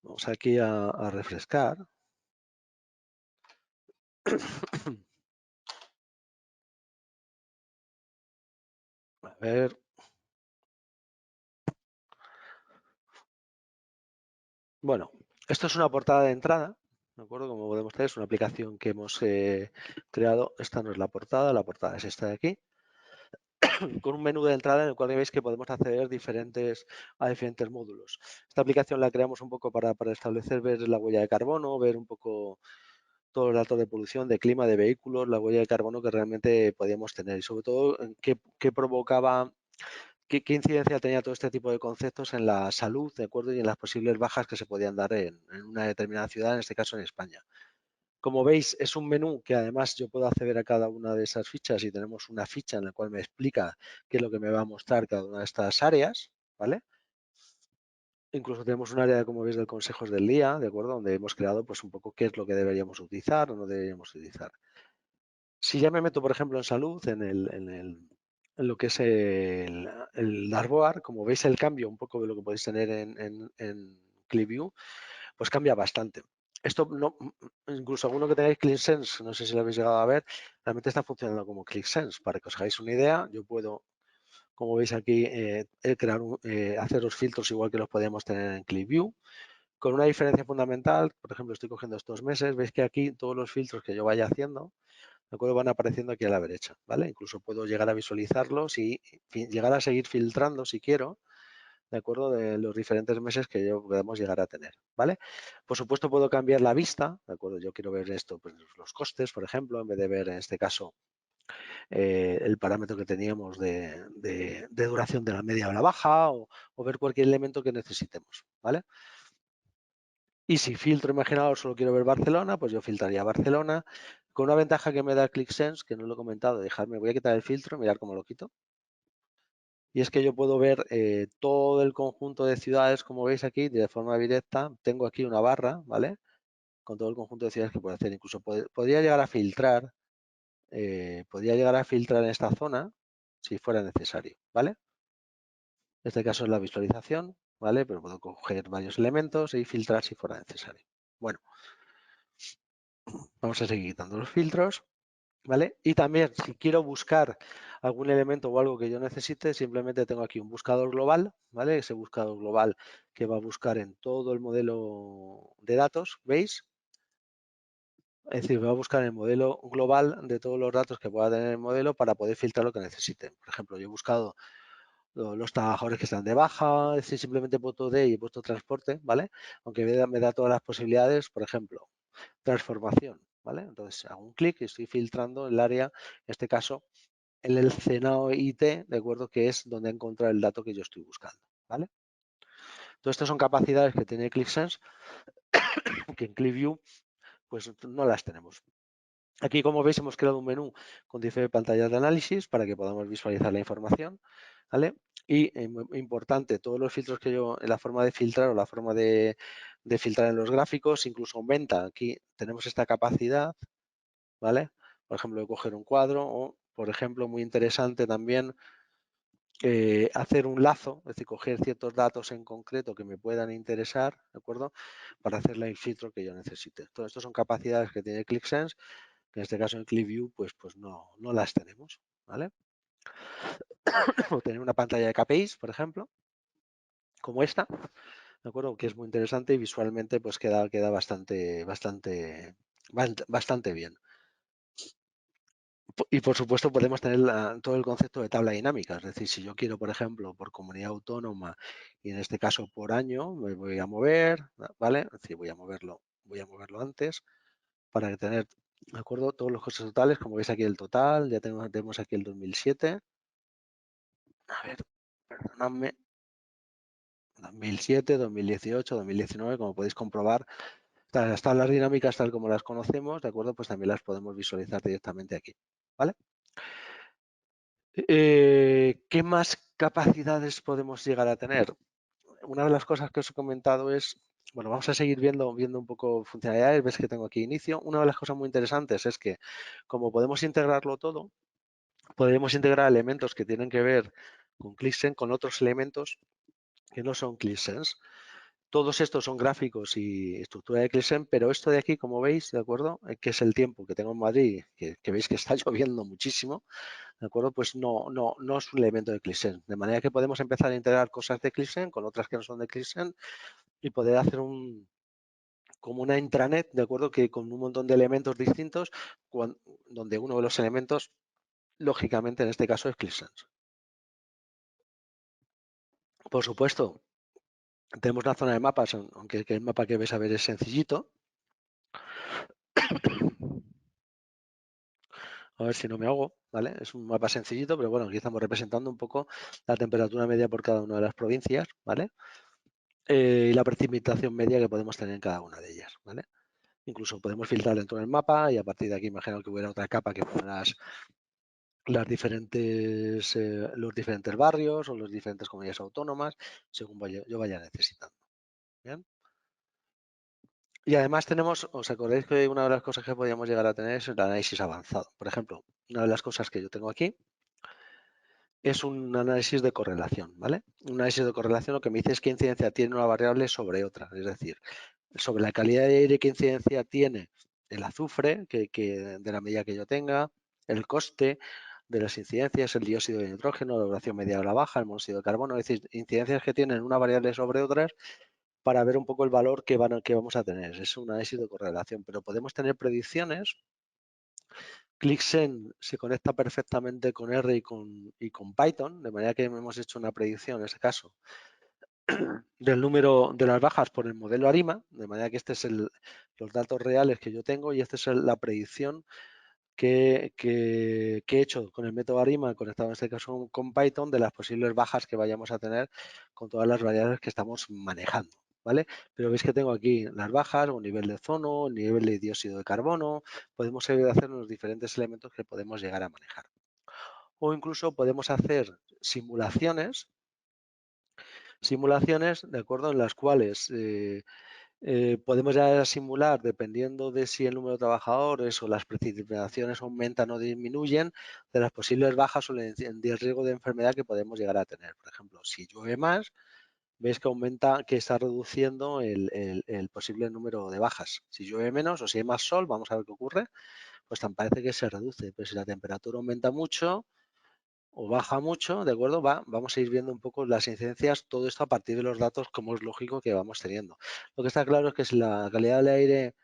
Vamos aquí a refrescar. A ver. Bueno, esto es una portada de entrada, ¿de acuerdo? Como podemos ver, es una aplicación que hemos creado. Esta no es la portada es esta de aquí, con un menú de entrada en el cual veis que podemos acceder a diferentes módulos. Esta aplicación la creamos un poco para establecer, ver la huella de carbono, ver un poco todos los datos de polución, de clima, de vehículos, la huella de carbono que realmente podíamos tener y sobre todo qué provocaba, qué incidencia tenía todo este tipo de conceptos en la salud, ¿de acuerdo? Y en las posibles bajas que se podían dar en una determinada ciudad, en este caso en España. Como veis, es un menú que además yo puedo acceder a cada una de esas fichas y tenemos una ficha en la cual me explica qué es lo que me va a mostrar cada una de estas áreas, ¿vale? Incluso tenemos un área, como veis, del consejos del día, ¿de acuerdo? Donde hemos creado pues un poco qué es lo que deberíamos utilizar o no deberíamos utilizar. Si ya me meto, por ejemplo, en salud, en lo que es el dashboard, como veis el cambio un poco de lo que podéis tener en ClickView, pues cambia bastante. Esto no, incluso alguno que tengáis ClickSense, no sé si lo habéis llegado a ver, realmente está funcionando como ClickSense. Para que os hagáis una idea, yo puedo, como veis aquí, hacer los filtros igual que los podíamos tener en ClickView, con una diferencia fundamental. Por ejemplo, estoy cogiendo estos meses, veis que aquí todos los filtros que yo vaya haciendo, ¿de acuerdo? Van apareciendo aquí a la derecha, ¿vale? Incluso puedo llegar a visualizarlos y llegar a seguir filtrando si quiero, ¿de acuerdo? De los diferentes meses que yo podemos llegar a tener, ¿vale? Por supuesto puedo cambiar la vista, ¿de acuerdo? Yo quiero ver esto, pues los costes, por ejemplo, en vez de ver en este caso el parámetro que teníamos de duración de la media o la baja o ver cualquier elemento que necesitemos, ¿vale? Y si filtro, imaginaos, solo quiero ver Barcelona, pues yo filtraría Barcelona. Con una ventaja que me da ClickSense, que no lo he comentado, dejarme, voy a quitar el filtro, mirar cómo lo quito. Y es que yo puedo ver todo el conjunto de ciudades, como veis aquí, de forma directa. Tengo aquí una barra, ¿vale? Con todo el conjunto de ciudades que puedo hacer. Incluso podría llegar a filtrar, en esta zona si fuera necesario, ¿vale? En este caso es la visualización, ¿vale? Pero puedo coger varios elementos y filtrar si fuera necesario. Bueno, vamos a seguir quitando los filtros, ¿vale? Y también, si quiero buscar algún elemento o algo que yo necesite, simplemente tengo aquí un buscador global, ¿vale? Ese buscador global que va a buscar en todo el modelo de datos, ¿veis? Es decir, va a buscar en el modelo global de todos los datos que pueda tener el modelo para poder filtrar lo que necesite. Por ejemplo, yo he buscado los trabajadores que están de baja, es decir, simplemente he puesto D y he puesto transporte, ¿vale? Aunque me da todas las posibilidades, por ejemplo, transformación, ¿vale? Entonces hago un clic y estoy filtrando el área, en este caso, en el Cenao IT, ¿de acuerdo? Que es donde encontrar el dato que yo estoy buscando, ¿vale? Todas estas son capacidades que tiene ClickSense que en ClickView pues no las tenemos. Aquí, como veis, hemos creado un menú con diferentes pantallas de análisis para que podamos visualizar la información, ¿vale? Y importante, todos los filtros que yo, en la forma de filtrar o la forma de filtrar en los gráficos, incluso aumenta. Aquí tenemos esta capacidad, ¿vale? Por ejemplo, de coger un cuadro o, por ejemplo, muy interesante también, hacer un lazo, es decir, coger ciertos datos en concreto que me puedan interesar, ¿de acuerdo? Para hacer el filtro que yo necesite. Todo esto son capacidades que tiene ClickSense, que en este caso en ClickView pues no las tenemos, ¿vale? O tener una pantalla de KPIs, por ejemplo, como esta, ¿de acuerdo? Que es muy interesante y visualmente pues queda bastante bien. Y por supuesto podemos tener todo el concepto de tabla dinámica, es decir, si yo quiero, por ejemplo, por comunidad autónoma y en este caso por año, me voy a mover, ¿vale? Es decir, voy a moverlo antes para tener, ¿de acuerdo? Todos los costes totales, como veis aquí el total, ya tenemos aquí el 2007. A ver, perdonadme, 2007, 2018, 2019, como podéis comprobar, las tablas dinámicas tal como las conocemos, ¿de acuerdo? Pues también las podemos visualizar directamente aquí, ¿vale? ¿Qué más capacidades podemos llegar a tener? Una de las cosas que os he comentado es, bueno, vamos a seguir viendo un poco funcionalidades, ves que tengo aquí inicio. Una de las cosas muy interesantes es que como podemos integrarlo todo, podemos integrar elementos que tienen que ver con ClickSense con otros elementos que no son ClickSense. Todos estos son gráficos y estructura de ClickSense, pero esto de aquí, como veis, ¿de acuerdo? Que es el tiempo que tengo en Madrid, que veis que está lloviendo muchísimo, ¿de acuerdo? Pues no es un elemento de ClickSense. De manera que podemos empezar a integrar cosas de ClickSense con otras que no son de ClickSense y poder hacer como una intranet, ¿de acuerdo? Que con un montón de elementos distintos, donde uno de los elementos, lógicamente, en este caso es ClickSense. Por supuesto, tenemos la zona de mapas, aunque el mapa que ves a ver es sencillito. A ver si no me ahogo, ¿vale? Es un mapa sencillito, pero bueno, aquí estamos representando un poco la temperatura media por cada una de las provincias, ¿vale? Y la precipitación media que podemos tener en cada una de ellas, ¿vale? Incluso podemos filtrar dentro del mapa y a partir de aquí imagino que hubiera otra capa que fuera los diferentes barrios o las diferentes comunidades autónomas, según yo vaya necesitando. ¿Bien? Y además tenemos, ¿os acordáis que una de las cosas que podíamos llegar a tener es el análisis avanzado? Por ejemplo, una de las cosas que yo tengo aquí es un análisis de correlación, ¿vale? Un análisis de correlación lo que me dice es qué incidencia tiene una variable sobre otra, es decir, sobre la calidad de aire, qué incidencia tiene el azufre, de la medida que yo tenga, el coste de las incidencias, el dióxido de nitrógeno, la duración media o la baja, el monóxido de carbono, es decir, incidencias que tienen una variable sobre otras para ver un poco el valor que vamos a tener. Es un análisis de correlación, pero podemos tener predicciones. ClickSense se conecta perfectamente con R y con Python, de manera que hemos hecho una predicción, en este caso, del número de las bajas por el modelo ARIMA, de manera que este es los datos reales que yo tengo y esta es la predicción que he hecho con el método ARIMA, conectado en este caso con Python, de las posibles bajas que vayamos a tener con todas las variables que estamos manejando, ¿vale? Pero veis que tengo aquí las bajas, un nivel de ozono, el nivel de dióxido de carbono, podemos hacer los diferentes elementos que podemos llegar a manejar. O incluso podemos hacer simulaciones, ¿de acuerdo? En las cuales podemos ya simular, dependiendo de si el número de trabajadores o las precipitaciones aumentan o disminuyen, de las posibles bajas o el riesgo de enfermedad que podemos llegar a tener. Por ejemplo, si llueve más, veis que aumenta, que está reduciendo el posible número de bajas. Si llueve menos o si hay más sol, vamos a ver qué ocurre, pues tan parece que se reduce. Pero si la temperatura aumenta mucho, o baja mucho, ¿de acuerdo? Vamos a ir viendo un poco las incidencias, todo esto a partir de los datos, como es lógico que vamos teniendo. Lo que está claro es que si la calidad del aire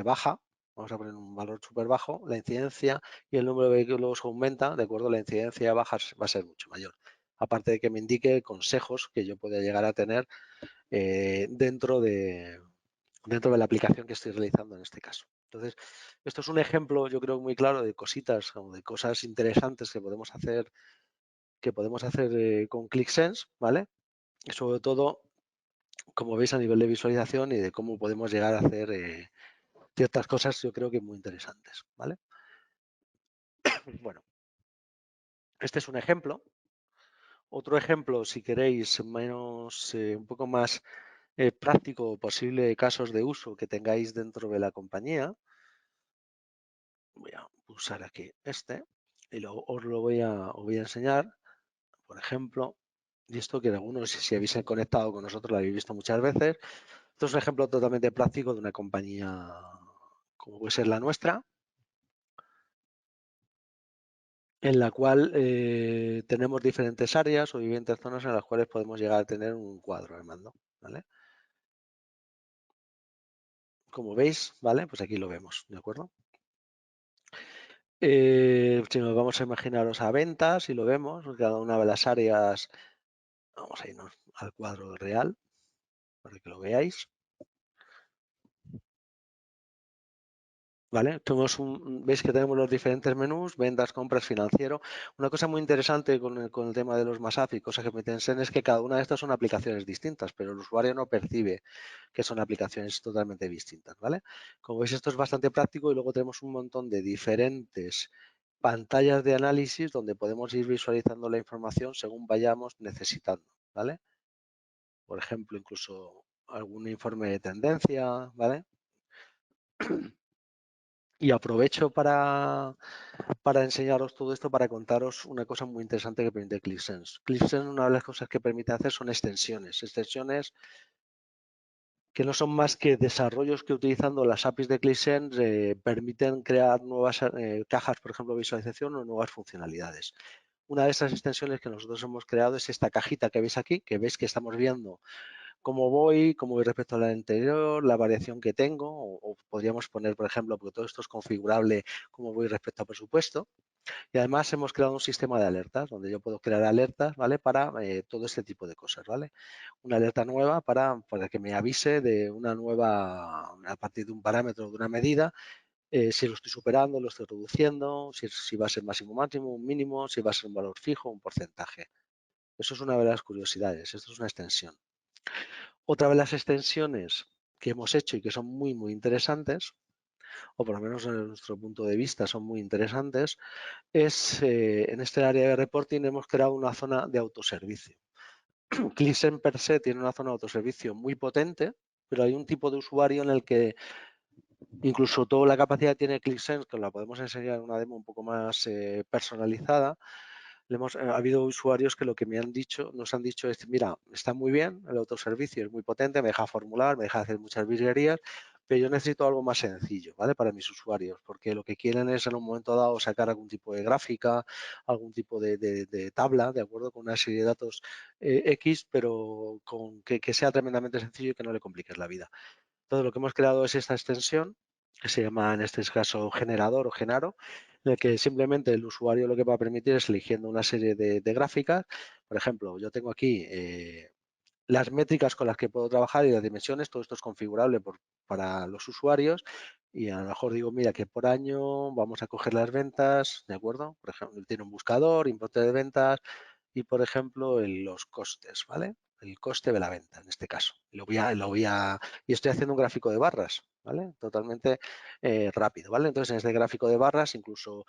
baja, vamos a poner un valor súper bajo, la incidencia y el número de vehículos aumenta, ¿de acuerdo? La incidencia baja va a ser mucho mayor. Aparte de que me indique consejos que yo pueda llegar a tener dentro de la aplicación que estoy realizando en este caso. Entonces, esto es un ejemplo, yo creo, muy claro de cositas o de cosas interesantes que podemos hacer con ClickSense, ¿vale? Y sobre todo, como veis, a nivel de visualización y de cómo podemos llegar a hacer ciertas cosas, yo creo que muy interesantes, ¿vale? Bueno, este es un ejemplo. Otro ejemplo, si queréis, un poco más práctico, posible casos de uso que tengáis dentro de la compañía. Voy a pulsar aquí este y os lo voy a enseñar. Por ejemplo, y esto que algunos, si habéis conectado con nosotros, lo habéis visto muchas veces. Esto es un ejemplo totalmente práctico de una compañía como puede ser la nuestra, en la cual tenemos diferentes áreas o diferentes zonas en las cuales podemos llegar a tener un cuadro de mando, ¿vale? Como veis, ¿vale? Pues aquí lo vemos, ¿de acuerdo? Si nos vamos a imaginaros a ventas y lo vemos, cada una de las áreas, vamos a irnos al cuadro real para que lo veáis. ¿Vale? Veis que tenemos los diferentes menús, ventas, compras, financiero. Una cosa muy interesante con el tema de los MASAF y cosas que me piensen es que cada una de estas son aplicaciones distintas, pero el usuario no percibe que son aplicaciones totalmente distintas, ¿vale? Como veis, esto es bastante práctico y luego tenemos un montón de diferentes pantallas de análisis donde podemos ir visualizando la información según vayamos necesitando, ¿vale? Por ejemplo, incluso algún informe de tendencia, ¿vale? Y aprovecho para enseñaros todo esto, para contaros una cosa muy interesante que permite ClickSense. ClickSense, una de las cosas que permite hacer son extensiones que no son más que desarrollos que utilizando las APIs de ClickSense permiten crear nuevas cajas, por ejemplo, de visualización o nuevas funcionalidades. Una de esas extensiones que nosotros hemos creado es esta cajita que veis aquí, que veis que estamos viendo cómo voy respecto a la anterior, la variación que tengo, o podríamos poner, por ejemplo, porque todo esto es configurable, cómo voy respecto a presupuesto. Y además hemos creado un sistema de alertas, donde yo puedo crear alertas, ¿vale? Para todo este tipo de cosas, ¿vale? Una alerta nueva para que me avise de una nueva, a partir de un parámetro, de una medida, si lo estoy superando, lo estoy reduciendo, si va a ser máximo máximo, un mínimo, si va a ser un valor fijo, un porcentaje. Eso es una de las curiosidades, esto es una extensión. Otra de las extensiones que hemos hecho y que son muy interesantes, o por lo menos desde nuestro punto de vista son muy interesantes, es en este área de reporting hemos creado una zona de autoservicio. ClickSense per se tiene una zona de autoservicio muy potente, pero hay un tipo de usuario en el que incluso toda la capacidad que tiene ClickSense, que la podemos enseñar en una demo un poco más personalizada. Ha habido usuarios que lo que nos han dicho es, mira, está muy bien, el autoservicio es muy potente, me deja formular, me deja hacer muchas virguerías, pero yo necesito algo más sencillo, ¿vale? Para mis usuarios, porque lo que quieren es en un momento dado sacar algún tipo de gráfica, algún tipo de tabla, ¿de acuerdo? Con una serie de datos X, pero que sea tremendamente sencillo y que no le compliques la vida. Entonces, lo que hemos creado es esta extensión, que se llama en este caso generador o Genaro, en el que simplemente el usuario lo que va a permitir es eligiendo una serie de gráficas. Por ejemplo, yo tengo aquí las métricas con las que puedo trabajar y las dimensiones, todo esto es configurable para los usuarios y a lo mejor digo, mira, que por año vamos a coger las ventas, ¿de acuerdo? Por ejemplo, tiene un buscador, importe de ventas y, por ejemplo, los costes, ¿vale? El coste de la venta, en este caso. Y estoy haciendo un gráfico de barras, ¿vale? Totalmente rápido, ¿vale? Entonces, en este gráfico de barras incluso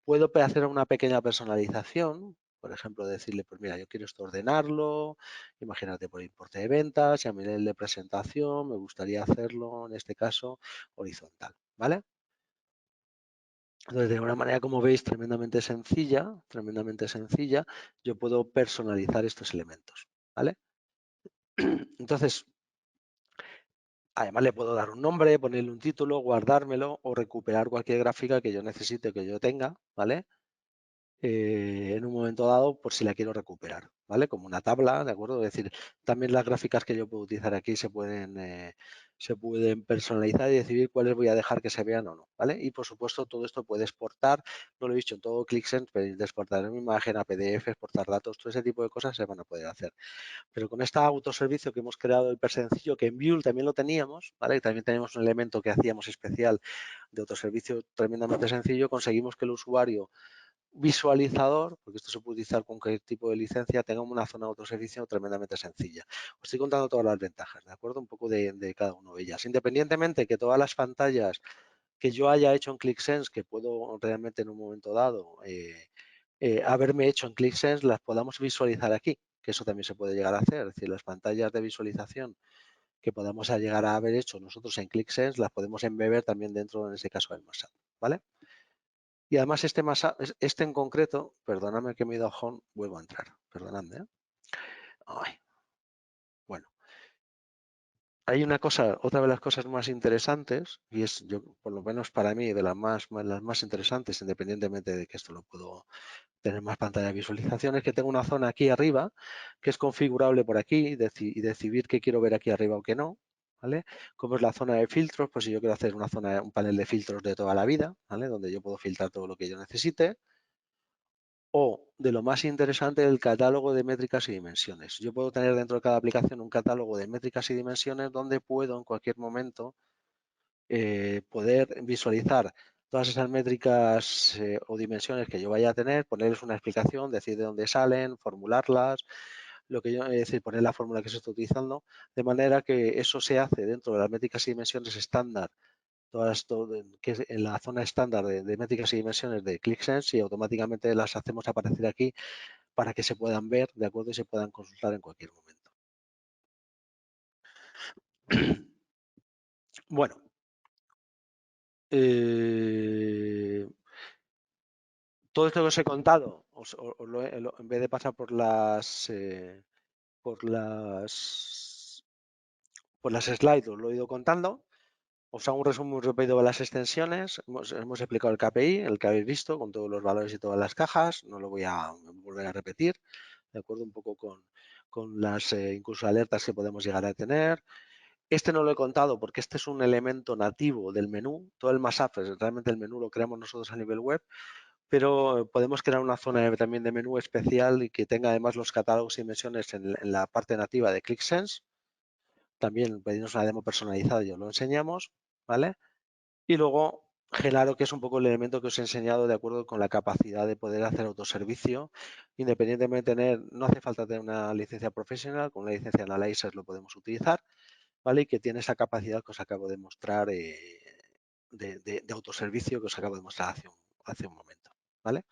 puedo hacer una pequeña personalización, por ejemplo, decirle, pues mira, yo quiero esto ordenarlo, imagínate por importe de ventas y a nivel de presentación me gustaría hacerlo, en este caso, horizontal, ¿vale? Entonces, de una manera, como veis, tremendamente sencilla, yo puedo personalizar estos elementos, ¿vale? Entonces, además le puedo dar un nombre, ponerle un título, guardármelo o recuperar cualquier gráfica que yo necesite, que yo tenga, ¿vale? En un momento dado por si la quiero recuperar, ¿vale? Como una tabla, ¿de acuerdo? Es decir, también las gráficas que yo puedo utilizar aquí se pueden personalizar y decidir cuáles voy a dejar que se vean o no, ¿vale? Y por supuesto todo esto puede exportar, no lo he dicho, en todo ClickSense, podéis exportar en imagen a PDF, exportar datos, todo ese tipo de cosas se van a poder hacer. Pero con este autoservicio que hemos creado hiper sencillo, que en Vue también lo teníamos, ¿vale? También tenemos un elemento que hacíamos especial de autoservicio tremendamente sencillo, conseguimos que el usuario visualizador, porque esto se puede utilizar con cualquier tipo de licencia, tenga una zona de autoservicio tremendamente sencilla. Os estoy contando todas las ventajas, ¿de acuerdo? Un poco de cada una de ellas. Independientemente que todas las pantallas que yo haya hecho en ClickSense, que puedo realmente en un momento dado haberme hecho en ClickSense, las podamos visualizar aquí, que eso también se puede llegar a hacer. Es decir, las pantallas de visualización que podamos llegar a haber hecho nosotros en ClickSense, las podemos embeber también dentro, en ese caso, del Mashup, ¿vale? Y además este en concreto, perdóname que me he ido a home, vuelvo a entrar, perdonadme. Ay, bueno, hay otra de las cosas más interesantes, y es, yo, por lo menos para mí, de las más interesantes, independientemente de que esto lo puedo tener más pantalla de visualización, es que tengo una zona aquí arriba que es configurable por aquí y decidir qué quiero ver aquí arriba o qué no, ¿vale? Como es la zona de filtros, pues si yo quiero hacer un panel de filtros de toda la vida, ¿vale? Donde yo puedo filtrar todo lo que yo necesite. O, de lo más interesante, el catálogo de métricas y dimensiones. Yo puedo tener dentro de cada aplicación un catálogo de métricas y dimensiones donde puedo en cualquier momento poder visualizar todas esas métricas o dimensiones que yo vaya a tener, ponerles una explicación, decir de dónde salen, formularlas, es decir, poner la fórmula que se está utilizando, de manera que eso se hace dentro de las métricas y dimensiones estándar que es en la zona estándar de métricas y dimensiones de ClickSense y automáticamente las hacemos aparecer aquí para que se puedan ver, ¿de acuerdo? Y se puedan consultar en cualquier momento. Bueno, todo esto que os he contado, en vez de pasar por las pues las slides os lo he ido contando. Os hago un resumen muy rápido de las extensiones. Hemos explicado el KPI, el que habéis visto, con todos los valores y todas las cajas. No lo voy a volver a repetir. De acuerdo, un poco con las incluso alertas que podemos llegar a tener. Este no lo he contado porque este es un elemento nativo del menú. Todo el MASAP, realmente el menú lo creamos nosotros a nivel web, pero podemos crear una zona también de menú especial y que tenga además los catálogos y dimensiones en la parte nativa de ClickSense. También pedimos una demo personalizada y os lo enseñamos, ¿vale? Y luego Genaro, que es un poco el elemento que os he enseñado de acuerdo con la capacidad de poder hacer autoservicio, independientemente de tener, no hace falta tener una licencia profesional, con una licencia Analyzer lo podemos utilizar, ¿vale? Y que tiene esa capacidad que os acabo de mostrar de autoservicio que os acabo de mostrar hace un momento, ¿vale?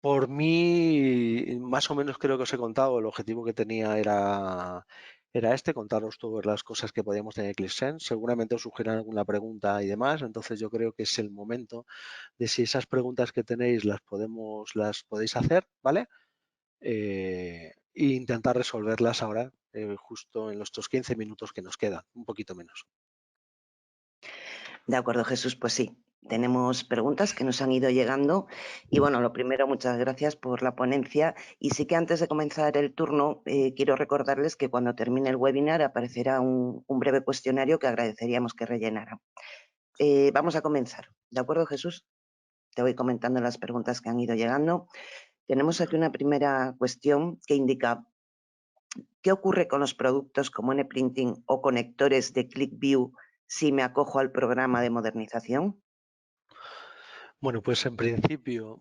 Por mí, más o menos creo que os he contado, el objetivo que tenía era este, contaros todas las cosas que podíamos tener en ClickSense. Seguramente os surgirán alguna pregunta y demás, entonces yo creo que es el momento de si esas preguntas que tenéis las podéis hacer, ¿vale? E intentar resolverlas ahora, justo en estos 15 minutos que nos quedan, un poquito menos. De acuerdo, Jesús, pues sí. Tenemos preguntas que nos han ido llegando y bueno, lo primero, muchas gracias por la ponencia y sí que antes de comenzar el turno quiero recordarles que cuando termine el webinar aparecerá un breve cuestionario que agradeceríamos que rellenaran. Vamos a comenzar, ¿de acuerdo, Jesús? Te voy comentando las preguntas que han ido llegando. Tenemos aquí una primera cuestión que indica ¿qué ocurre con los productos como NPrinting o conectores de ClickView si me acojo al programa de modernización? Bueno, pues en principio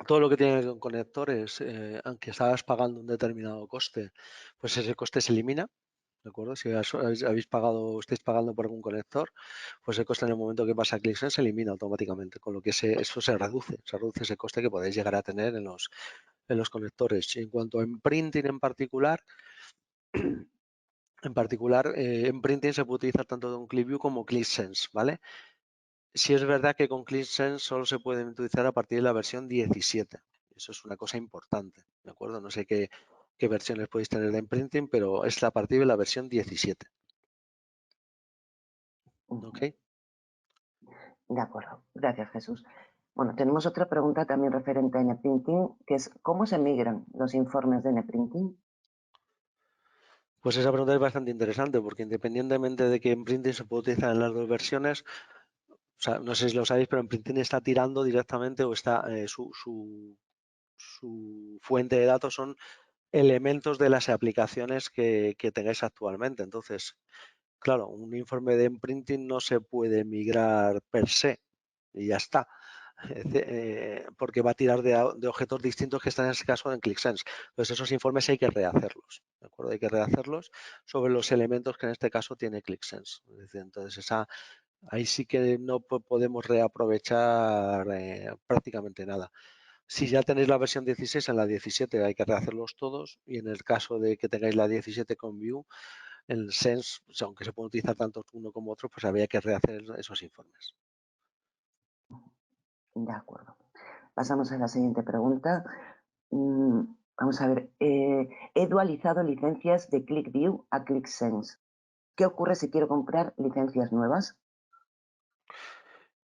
todo lo que tiene que ver con conectores, aunque estabas pagando un determinado coste, pues ese coste se elimina, ¿de acuerdo? Si habéis pagado, estáis pagando por algún conector, pues el coste en el momento que pasa a ClickSense se elimina automáticamente, con lo que eso se reduce ese coste que podéis llegar a tener en los conectores. Y en cuanto a printing en printing se puede utilizar tanto con ClickView como ClickSense, ¿vale? Sí es verdad que con ClickSense solo se pueden utilizar a partir de la versión 17. Eso es una cosa importante, ¿de acuerdo? No sé qué versiones podéis tener de imprinting, pero es a partir de la versión 17. ¿Ok? De acuerdo, gracias, Jesús. Bueno, tenemos otra pregunta también referente a NPrinting, que es ¿cómo se migran los informes de NPrinting? Pues esa pregunta es bastante interesante porque independientemente de que en printing se puede utilizar en las dos versiones, o sea, no sé si lo sabéis, pero en printing está tirando directamente o está su fuente de datos son elementos de las aplicaciones que tengáis actualmente. Entonces, claro, un informe de imprinting no se puede migrar per se y ya está, porque va a tirar de objetos distintos que están en este caso en ClickSense. Entonces, esos informes hay que rehacerlos, ¿de acuerdo? Hay que rehacerlos sobre los elementos que en este caso tiene ClickSense. Es decir, entonces, ahí sí que no podemos reaprovechar prácticamente nada. Si ya tenéis la versión 16, en la 17 hay que rehacerlos todos y en el caso de que tengáis la 17 con Vue, el Sense, o sea, aunque se puede utilizar tanto uno como otro, pues habría que rehacer esos informes. De acuerdo. Pasamos a la siguiente pregunta. Vamos a ver, he dualizado licencias de ClickView a ClickSense. ¿Qué ocurre si quiero comprar licencias nuevas?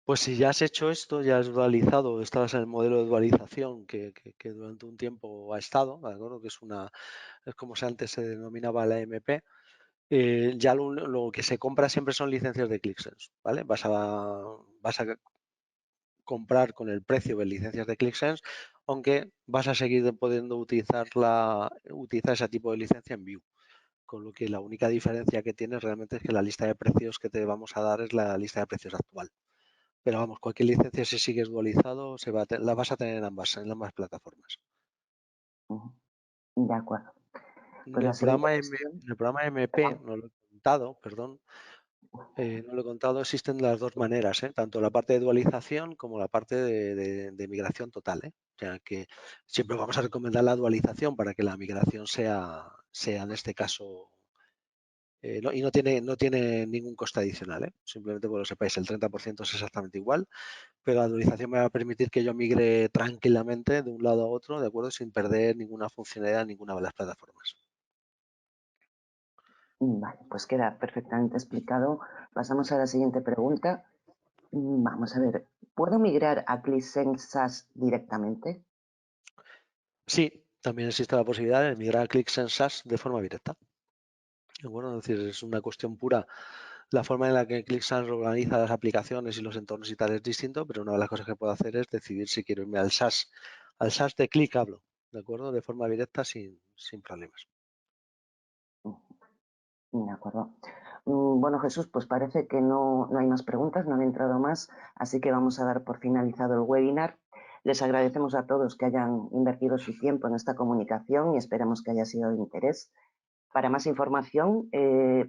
Pues si ya has hecho esto, ya has dualizado, estás en el modelo de dualización que durante un tiempo ha estado, ¿de acuerdo? Que es como antes se denominaba la MP. Ya lo que se compra siempre son licencias de ClickSense, ¿vale? Vas a comprar con el precio de licencias de ClickSense, aunque vas a seguir pudiendo utilizar ese tipo de licencia en Vue. Con lo que la única diferencia que tienes realmente es que la lista de precios que te vamos a dar es la lista de precios actual. Pero vamos, cualquier licencia si sigues dualizado la vas a tener en ambas plataformas. De acuerdo. En Pues la el siguiente programa, cuestión. en el programa MP, no lo he contado, perdón, no lo he contado, existen las dos maneras, tanto la parte de dualización como la parte de migración total. O sea que siempre vamos a recomendar la dualización para que la migración sea en este caso, y no tiene ningún coste adicional. Simplemente porque lo sepáis, el 30% es exactamente igual, pero la dualización me va a permitir que yo migre tranquilamente de un lado a otro, ¿de acuerdo? Sin perder ninguna funcionalidad en ninguna de las plataformas. Vale, pues queda perfectamente explicado. Pasamos a la siguiente pregunta. Vamos a ver, ¿puedo migrar a ClickSense SaaS directamente? Sí, también existe la posibilidad de migrar a ClickSense SaaS de forma directa. Bueno, es decir, es una cuestión pura. La forma en la que ClickSense organiza las aplicaciones y los entornos y tal es distinto, pero una de las cosas que puedo hacer es decidir si quiero irme al SaaS de Click hablo, ¿de acuerdo? De forma directa sin problemas. De acuerdo. Bueno, Jesús, pues parece que no hay más preguntas, no han entrado más, así que vamos a dar por finalizado el webinar. Les agradecemos a todos que hayan invertido su tiempo en esta comunicación y esperamos que haya sido de interés. Para más información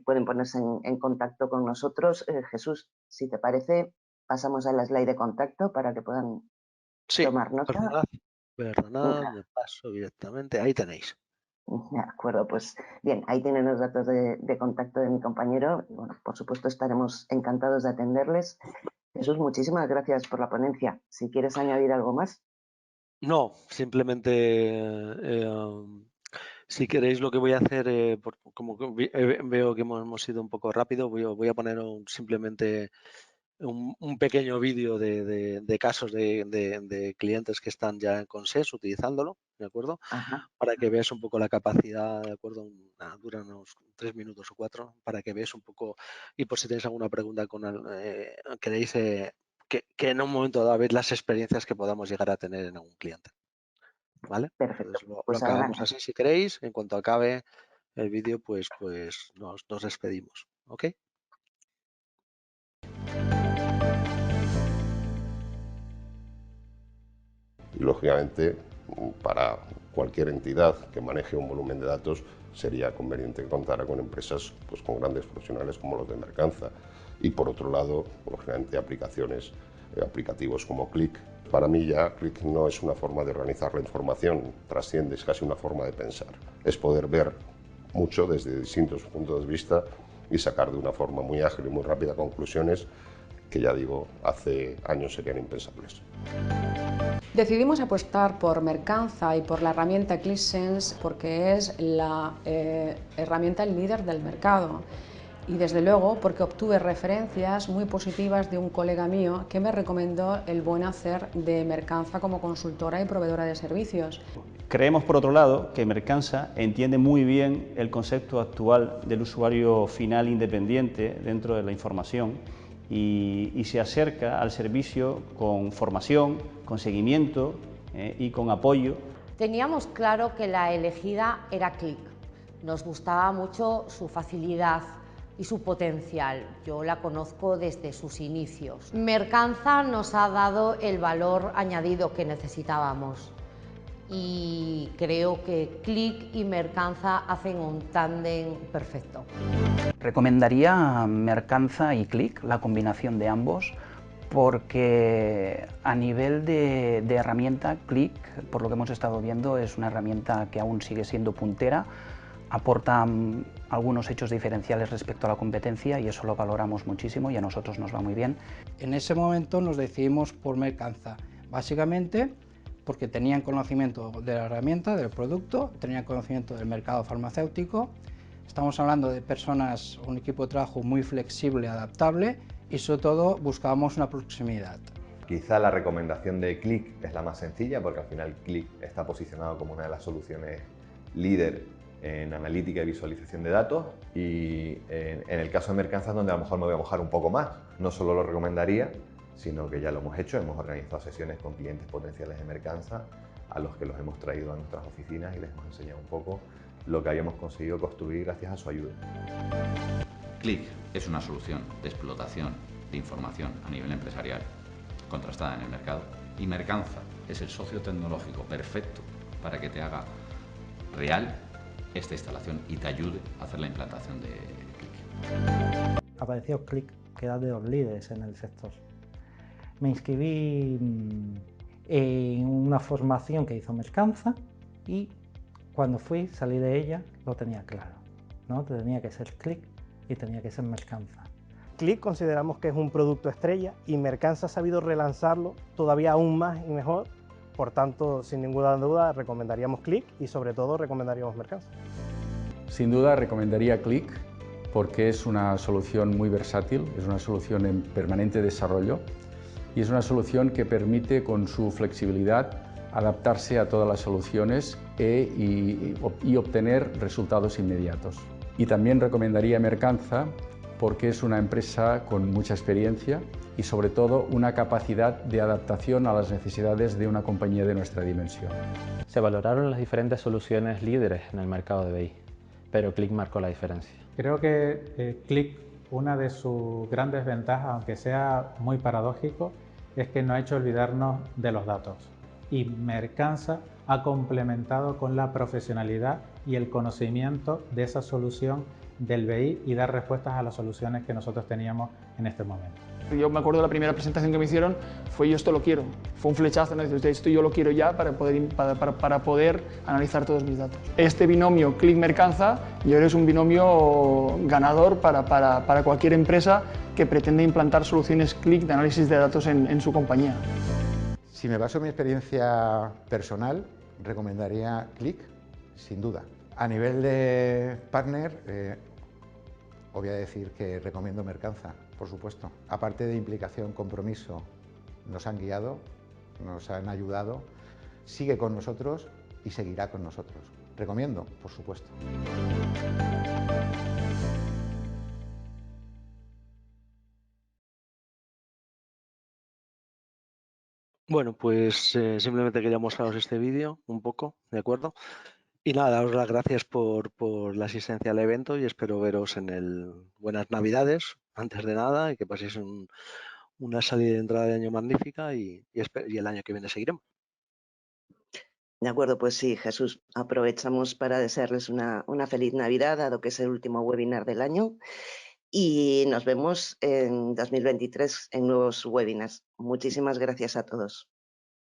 pueden ponerse en contacto con nosotros. Jesús, si te parece, pasamos a la slide de contacto para que puedan Sí, tomar nota. perdonad, me paso directamente, ahí tenéis. De acuerdo, pues bien, ahí tienen los datos de contacto de mi compañero. Y bueno, por supuesto, estaremos encantados de atenderles. Jesús, muchísimas gracias por la ponencia. Si quieres añadir algo más. No, simplemente si queréis lo que voy a hacer, como veo que hemos ido un poco rápido, voy a poner simplemente un pequeño vídeo de casos de clientes que están ya con SES utilizándolo, ¿de acuerdo? Ajá. Para que veas un poco la capacidad, ¿de acuerdo? Dura unos 3 minutos o 4, para que veas un poco, y por si tenéis alguna pregunta queréis que en un momento dado veáis las experiencias que podamos llegar a tener en algún cliente, ¿vale? Perfecto. Entonces lo Pues acabamos adelante. así si queréis. En cuanto acabe el vídeo, pues nos despedimos, ¿ok? Y lógicamente, para cualquier entidad que maneje un volumen de datos, sería conveniente que contara con empresas pues, con grandes profesionales como los de Mercanza. Y por otro lado, lógicamente, aplicativos como Click. Para mí ya Click no es una forma de organizar la información, trasciende, es casi una forma de pensar. Es poder ver mucho desde distintos puntos de vista y sacar de una forma muy ágil y muy rápida conclusiones que, ya digo, hace años serían impensables. Decidimos apostar por Mercanza y por la herramienta ClickSense porque es la herramienta líder del mercado. Y desde luego porque obtuve referencias muy positivas de un colega mío que me recomendó el buen hacer de Mercanza como consultora y proveedora de servicios. Creemos, por otro lado, que Mercanza entiende muy bien el concepto actual del usuario final independiente dentro de la información y se acerca al servicio con formación, con seguimiento y con apoyo. Teníamos claro que la elegida era Click. Nos gustaba mucho su facilidad y su potencial. Yo la conozco desde sus inicios. Mercanza nos ha dado el valor añadido que necesitábamos y creo que Click y Mercanza hacen un tándem perfecto. Recomendaría Mercanza y Click, la combinación de ambos, porque a nivel de herramienta, Click, por lo que hemos estado viendo, es una herramienta que aún sigue siendo puntera, aporta algunos hechos diferenciales respecto a la competencia y eso lo valoramos muchísimo y a nosotros nos va muy bien. En ese momento nos decidimos por Mercanza, básicamente porque tenían conocimiento de la herramienta, del producto, tenían conocimiento del mercado farmacéutico. Estamos hablando de personas, un equipo de trabajo muy flexible, adaptable y sobre todo buscábamos una proximidad. Quizá la recomendación de Click es la más sencilla porque al final Click está posicionado como una de las soluciones líder en analítica y visualización de datos y en el caso de Mercanza donde a lo mejor me voy a mojar un poco más. No solo lo recomendaría, sino que ya lo hemos hecho, hemos organizado sesiones con clientes potenciales de Mercanza a los que los hemos traído a nuestras oficinas y les hemos enseñado un poco lo que habíamos conseguido construir gracias a su ayuda. Click es una solución de explotación de información a nivel empresarial contrastada en el mercado y Mercanza es el socio tecnológico perfecto para que te haga real esta instalación y te ayude a hacer la implantación de Click. Apareció Click, que era de los líderes en el sector. Me inscribí en una formación que hizo Mercanza y cuando salí de ella, lo tenía claro, ¿no? Tenía que ser Click y tenía que ser Mercanza. Click consideramos que es un producto estrella y Mercanza ha sabido relanzarlo todavía aún más y mejor. Por tanto, sin ninguna duda, recomendaríamos Click y sobre todo recomendaríamos Mercanza. Sin duda recomendaría Click porque es una solución muy versátil, es una solución en permanente desarrollo y es una solución que permite con su flexibilidad adaptarse a todas las soluciones y obtener resultados inmediatos. Y también recomendaría Mercanza porque es una empresa con mucha experiencia y sobre todo una capacidad de adaptación a las necesidades de una compañía de nuestra dimensión. Se valoraron las diferentes soluciones líderes en el mercado de BI, pero Qlik marcó la diferencia. Creo que Qlik, una de sus grandes ventajas, aunque sea muy paradójico, es que no ha hecho olvidarnos de los datos. Y Mercanza ha complementado con la profesionalidad y el conocimiento de esa solución del BI y dar respuestas a las soluciones que nosotros teníamos en este momento. Yo me acuerdo de la primera presentación que me hicieron, fue yo esto lo quiero. Fue un flechazo, ¿no? Esto yo lo quiero ya para poder analizar todos mis datos. Este binomio Qlik-Mercanza yo creo que es un binomio ganador para cualquier empresa que pretende implantar soluciones Qlik de análisis de datos en su compañía. Si me baso en mi experiencia personal, recomendaría Qlik, sin duda. A nivel de partner, os voy a decir que recomiendo Mercanza, por supuesto. Aparte de implicación, compromiso, nos han guiado, nos han ayudado, sigue con nosotros y seguirá con nosotros. Recomiendo, por supuesto. Bueno, pues simplemente quería mostraros este vídeo un poco, ¿de acuerdo? Y nada, daros las gracias por la asistencia al evento y espero veros en el Buenas Navidades, antes de nada, y que paséis una salida y entrada de año magnífica y el año que viene seguiremos. De acuerdo, pues sí, Jesús, aprovechamos para desearles una feliz Navidad, dado que es el último webinar del año, y nos vemos en 2023 en nuevos webinars. Muchísimas gracias a todos.